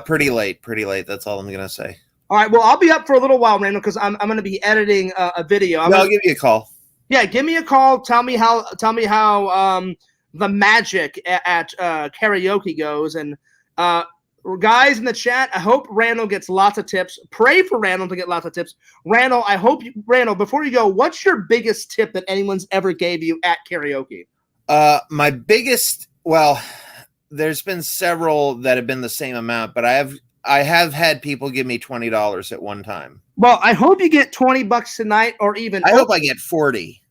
Pretty late. That's all I'm going to say. All right, well, I'll be up for a little while, Randall, because I'm going to be editing a video. I'll give you a call. Yeah, give me a call. Tell me how the magic at karaoke goes. And guys in the chat, I hope Randall gets lots of tips. Pray for Randall to get lots of tips. Randall, Randall, before you go, what's your biggest tip that anyone's ever gave you at karaoke? My biggest, well, there's been several that have been the same amount, but I have had people give me $20 at one time. Well, I hope you get $20 tonight, or even. I hope I get 40.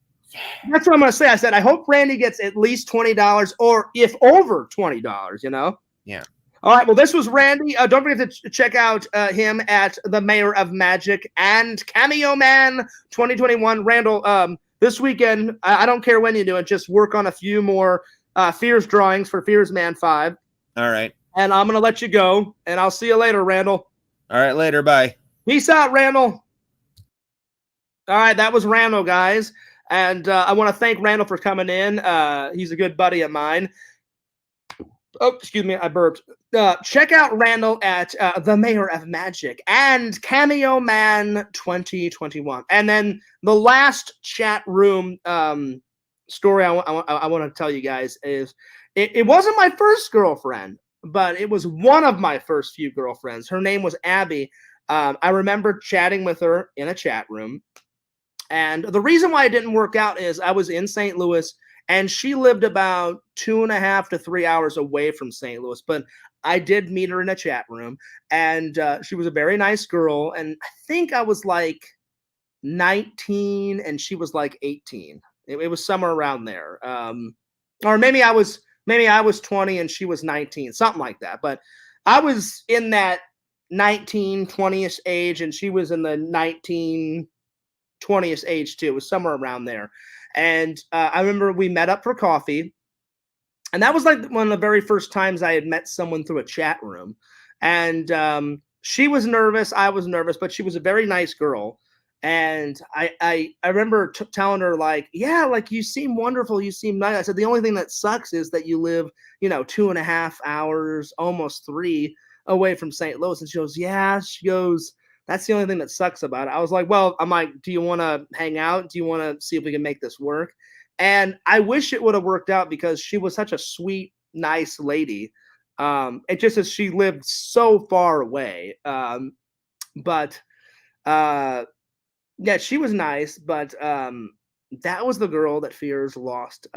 That's what I'm going to say. I said I hope Randy gets at least $20, or if over $20. You know. Yeah. All right. Well, this was Randy. Don't forget to check out him at the Mayor of Magic and Cameo Man 2021. Randall, this weekend, I don't care when you do it. Just work on a few more Fears drawings for Fears Man 5. All right. And I'm going to let you go, and I'll see you later, Randall. All right, later. Bye. Peace out, Randall. All right, that was Randall, guys. And I want to thank Randall for coming in. He's a good buddy of mine. Oh, excuse me, I burped. Check out Randall at the Mayor of Magic and Cameo Man 2021. And then the last chat room story I want to tell you guys is it wasn't my first girlfriend, but it was one of my first few girlfriends. Her name was Abby. I remember chatting with her in a chat room. And the reason why it didn't work out is I was in St. Louis, and she lived about 2.5 to 3 hours away from St. Louis. But I did meet her in a chat room, and she was a very nice girl. And I think I was like 19, and she was like 18. It was somewhere around there. Or maybe I was 20 and she was 19, something like that. But I was in that 19, 20ish age, and she was in the 19, 20ish age too. It was somewhere around there. And I remember we met up for coffee. And that was like one of the very first times I had met someone through a chat room. And she was nervous. I was nervous, but she was a very nice girl. And I remember telling her, like, yeah, like, you seem wonderful. You seem nice. I said, the only thing that sucks is that you live, 2.5 hours, almost 3 away from St. Louis. And she goes, yeah, she goes, that's the only thing that sucks about it. I was like, well, I'm like, do you want to hang out? Do you want to see if we can make this work? And I wish it would have worked out because she was such a sweet, nice lady. It just as she lived so far away. Yeah, she was nice, but that was the girl that Fears lost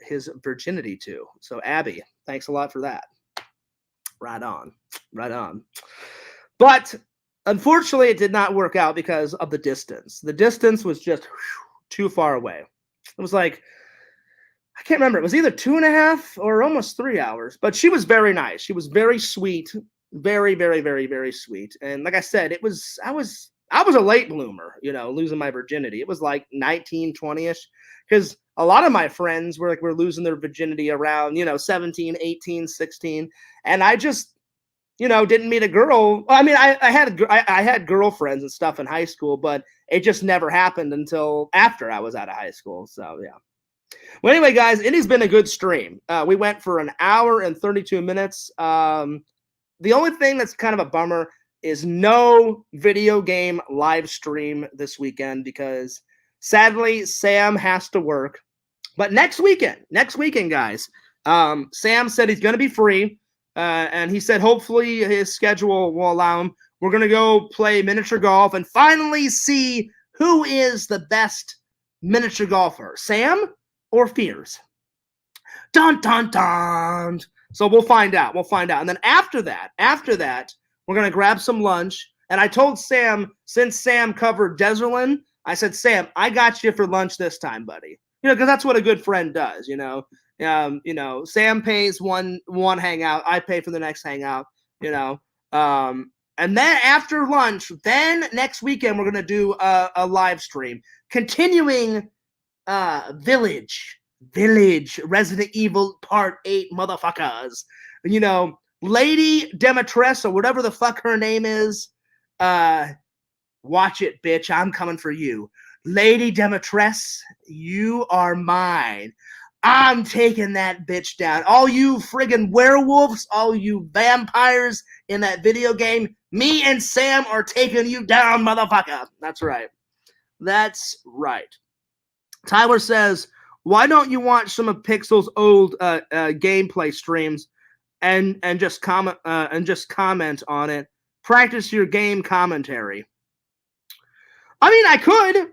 his virginity to. So, Abby, thanks a lot for that. Right on. Right on. But unfortunately, it did not work out because of the distance. The distance was just too far away. It was like, I can't remember. It was either 2.5 or almost 3 hours. But she was very nice. She was very sweet. Very, very, very, very sweet. And like I said, I was a late bloomer, losing my virginity. It was like 19, 20-ish, because a lot of my friends were losing their virginity around, 17, 18, 16. And I just, didn't meet a girl. I mean, I had girlfriends and stuff in high school, but it just never happened until after I was out of high school. So, yeah. Well, anyway, guys, it has been a good stream. We went for 1 hour and 32 minutes. The only thing that's kind of a bummer is no video game live stream this weekend because sadly Sam has to work. But next weekend, guys, Sam said he's going to be free. And he said hopefully his schedule will allow him. We're going to go play miniature golf and finally see who is the best miniature golfer, Sam or Fears. Dun, dun, dun. So we'll find out. And then after that, we're going to grab some lunch. And I told Sam, since Sam covered Deserland, I said, Sam, I got you for lunch this time, buddy. Because that's what a good friend does, Sam pays one hangout. I pay for the next hangout, and then after lunch, then next weekend, we're going to do a live stream continuing Village Resident Evil Part 8 motherfuckers. Lady Demetressa, whatever the fuck her name is, watch it, bitch. I'm coming for you. Lady Demetress, you are mine. I'm taking that bitch down. All you friggin' werewolves, all you vampires in that video game, me and Sam are taking you down, motherfucker. That's right. Tyler says, why don't you watch some of Pixel's old gameplay streams and just comment on it? Practice your game commentary. I mean, I could.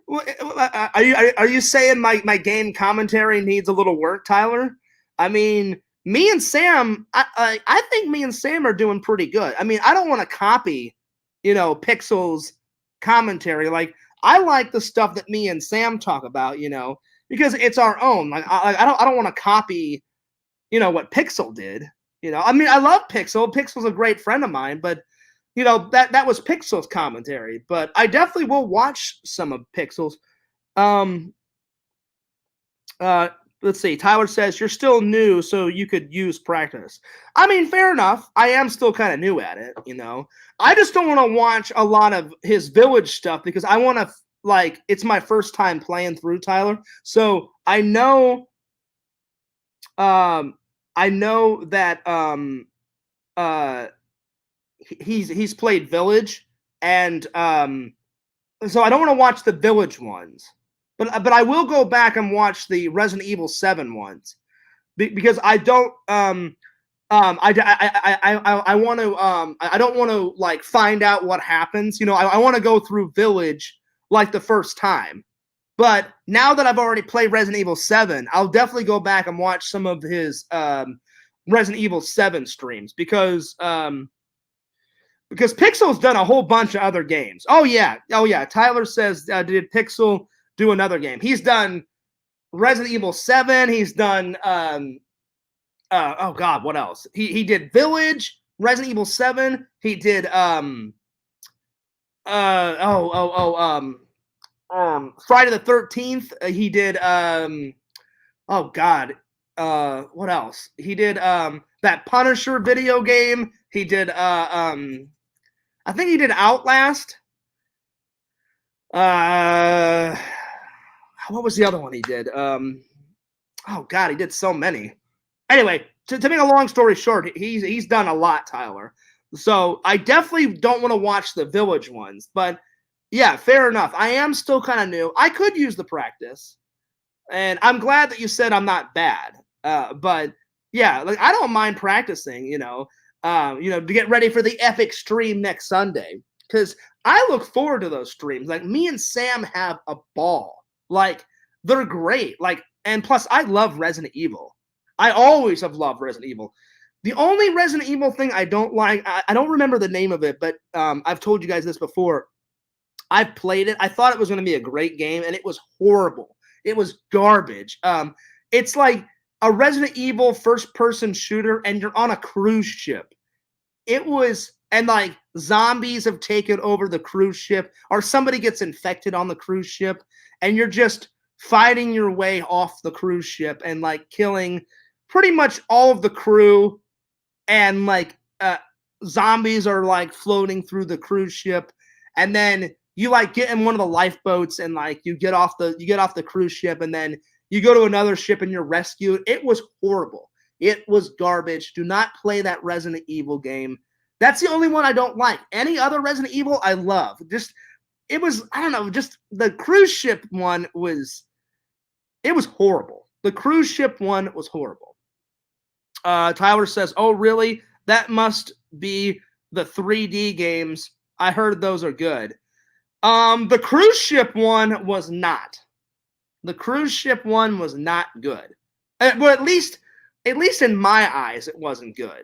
Are you saying my game commentary needs a little work, Tyler? I mean, me and Sam, I think me and Sam are doing pretty good. I mean, I don't want to copy, Pixel's commentary. Like, I like the stuff that me and Sam talk about, because it's our own. Like, I don't want to copy, what Pixel did. I mean, I love Pixel. Pixel's a great friend of mine, but that was Pixel's commentary. But I definitely will watch some of Pixel's. Let's see. Tyler says you're still new, so you could use practice. I mean, fair enough. I am still kind of new at it, I just don't want to watch a lot of his Village stuff because I want to it's my first time playing through Tyler. So I know that he's played Village, and so I don't want to watch the Village ones. But I will go back and watch the Resident Evil 7 ones because I don't I want to I don't want to find out what happens. I want to go through Village like the first time. But now that I've already played Resident Evil 7, I'll definitely go back and watch some of his Resident Evil 7 streams because Pixel's done a whole bunch of other games. Oh yeah. Tyler says, did Pixel do another game? He's done Resident Evil 7. He's done oh god, what else? He did Village, Resident Evil 7. He did Friday the 13th. He did oh god, what else? He did that Punisher video game. He did I think he did Outlast. What was the other one he did? Oh god, he did so many. Anyway, to make a long story short, he's done a lot, Tyler. So I definitely don't want to watch the Village ones, but yeah, fair enough. I am still kind of new. I could use the practice, and I'm glad that you said I'm not bad. But yeah, I don't mind practicing. To get ready for the epic stream next Sunday because I look forward to those streams. Me and Sam have a ball. They're great. And plus, I love Resident Evil. I always have loved Resident Evil. The only Resident Evil thing I don't like, I don't remember the name of it, but I've told you guys this before. I've played it. I thought it was going to be a great game, and it was horrible. It was garbage. It's like a Resident Evil first-person shooter, and you're on a cruise ship. It was, and zombies have taken over the cruise ship, or somebody gets infected on the cruise ship, and you're just fighting your way off the cruise ship and killing pretty much all of the crew, and zombies are floating through the cruise ship, and then you get in one of the lifeboats and you get off the cruise ship, and then you go to another ship and you're rescued. It was horrible. It was garbage. Do not play that Resident Evil game. That's the only one I don't like. Any other Resident Evil I love. It was, I don't know, just the cruise ship one was horrible. The cruise ship one was horrible. Tyler says, oh, really? That must be the 3D games. I heard those are good. The cruise ship one was not. The cruise ship one was not good. Well, at least in my eyes, it wasn't good.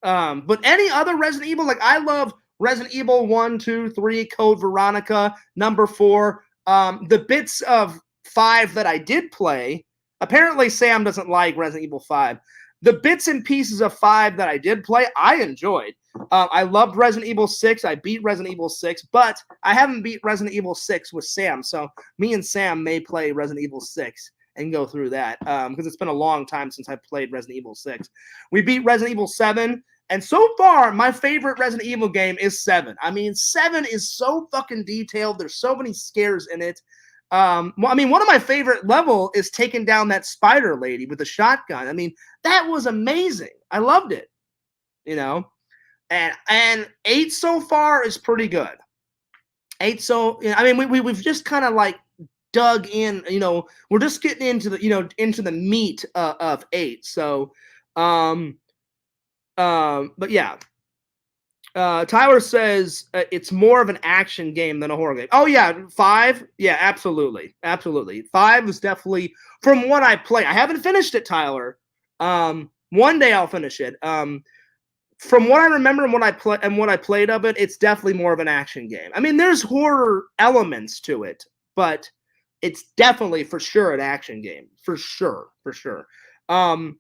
But any other Resident Evil, I love Resident Evil 1, 2, 3, Code Veronica, number 4. The bits of 5 that I did play, apparently Sam doesn't like Resident Evil 5. The bits and pieces of 5 that I did play, I enjoyed. I loved Resident Evil 6. I beat Resident Evil 6, but I haven't beat Resident Evil 6 with Sam. So me and Sam may play Resident Evil 6 and go through that because it's been a long time since I played Resident Evil 6. We beat Resident Evil 7. And so far, my favorite Resident Evil game is 7. I mean, 7 is so fucking detailed. There's so many scares in it. One of my favorite level is taking down that spider lady with a shotgun. I mean, that was amazing. I loved it. And 8 so far is pretty good. 8 we've just kind of dug in. We're just getting into the meat of 8. So, but yeah. Tyler says it's more of an action game than a horror game. Oh yeah, 5. Yeah, absolutely. 5 is definitely, from what I play. I haven't finished it, Tyler. One day I'll finish it. From what I remember and what I played of it, it's definitely more of an action game. I mean, there's horror elements to it, but it's definitely for sure an action game. For sure. And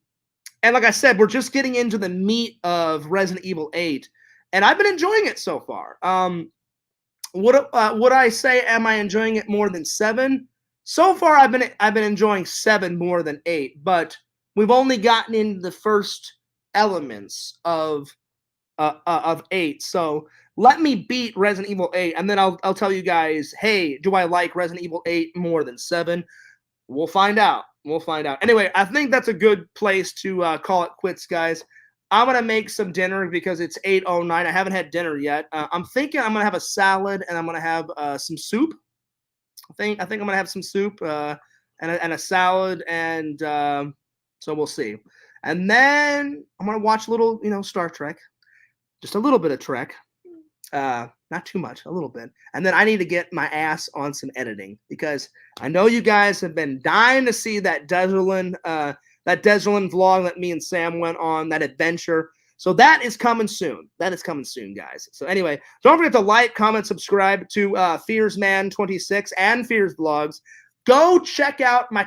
like I said, we're just getting into the meat of Resident Evil 8. And I've been enjoying it so far. Would I say, am I enjoying it more than 7? So far, I've been enjoying 7 more than 8. But we've only gotten into the first elements of 8. So let me beat Resident Evil 8, and then I'll tell you guys, hey, do I like Resident Evil 8 more than 7? We'll find out. Anyway, I think that's a good place to call it quits, guys. I'm going to make some dinner because it's 8:09. I haven't had dinner yet. I'm thinking I'm going to have a salad and I'm going to have some soup. I think I'm going to have some soup and a salad, and so we'll see. And then I'm going to watch a little, Star Trek. Just a little bit of Trek. Not too much, a little bit. And then I need to get my ass on some editing because I know you guys have been dying to see that Desjardins vlog that me and Sam went on, that adventure. So that is coming soon. Guys. So anyway, don't forget to like, comment, subscribe to FearsMan26 and Fears Vlogs. Go check out my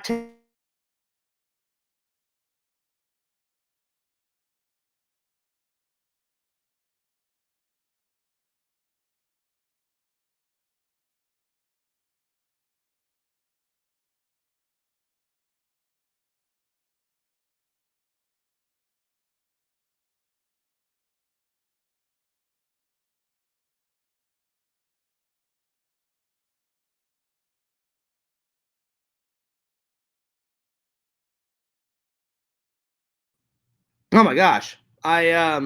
Oh my gosh. I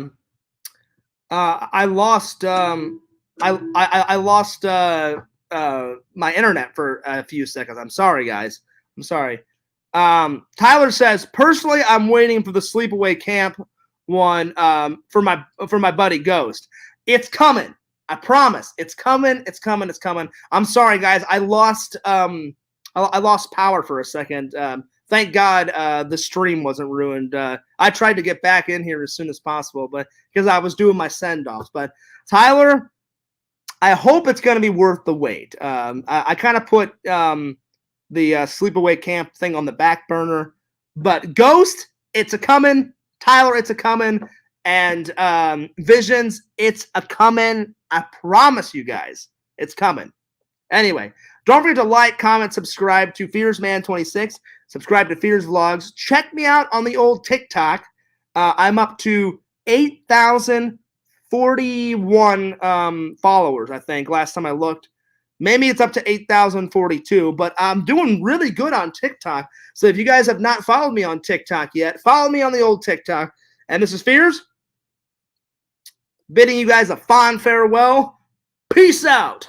lost I lost my internet for a few seconds. I'm sorry, guys. I'm sorry. Tyler says, personally, I'm waiting for the Sleepaway Camp one for my buddy Ghost. It's coming. I promise. It's coming. I'm sorry, guys. I lost power for a second. Thank God the stream wasn't ruined. I tried to get back in here as soon as possible, but because I was doing my send-offs. But Tyler, I hope it's going to be worth the wait. I kind of put the Sleepaway Camp thing on the back burner, but Ghost, it's a coming. Tyler, it's a coming. And Visions, it's a coming. I promise you guys, it's coming. Anyway, don't forget to like, comment, subscribe to FearsMan26. Subscribe to Fears Vlogs. Check me out on the old TikTok. I'm up to 8,041 followers, I think, last time I looked. Maybe it's up to 8,042, but I'm doing really good on TikTok. So if you guys have not followed me on TikTok yet, follow me on the old TikTok. And this is Fears, bidding you guys a fond farewell. Peace out.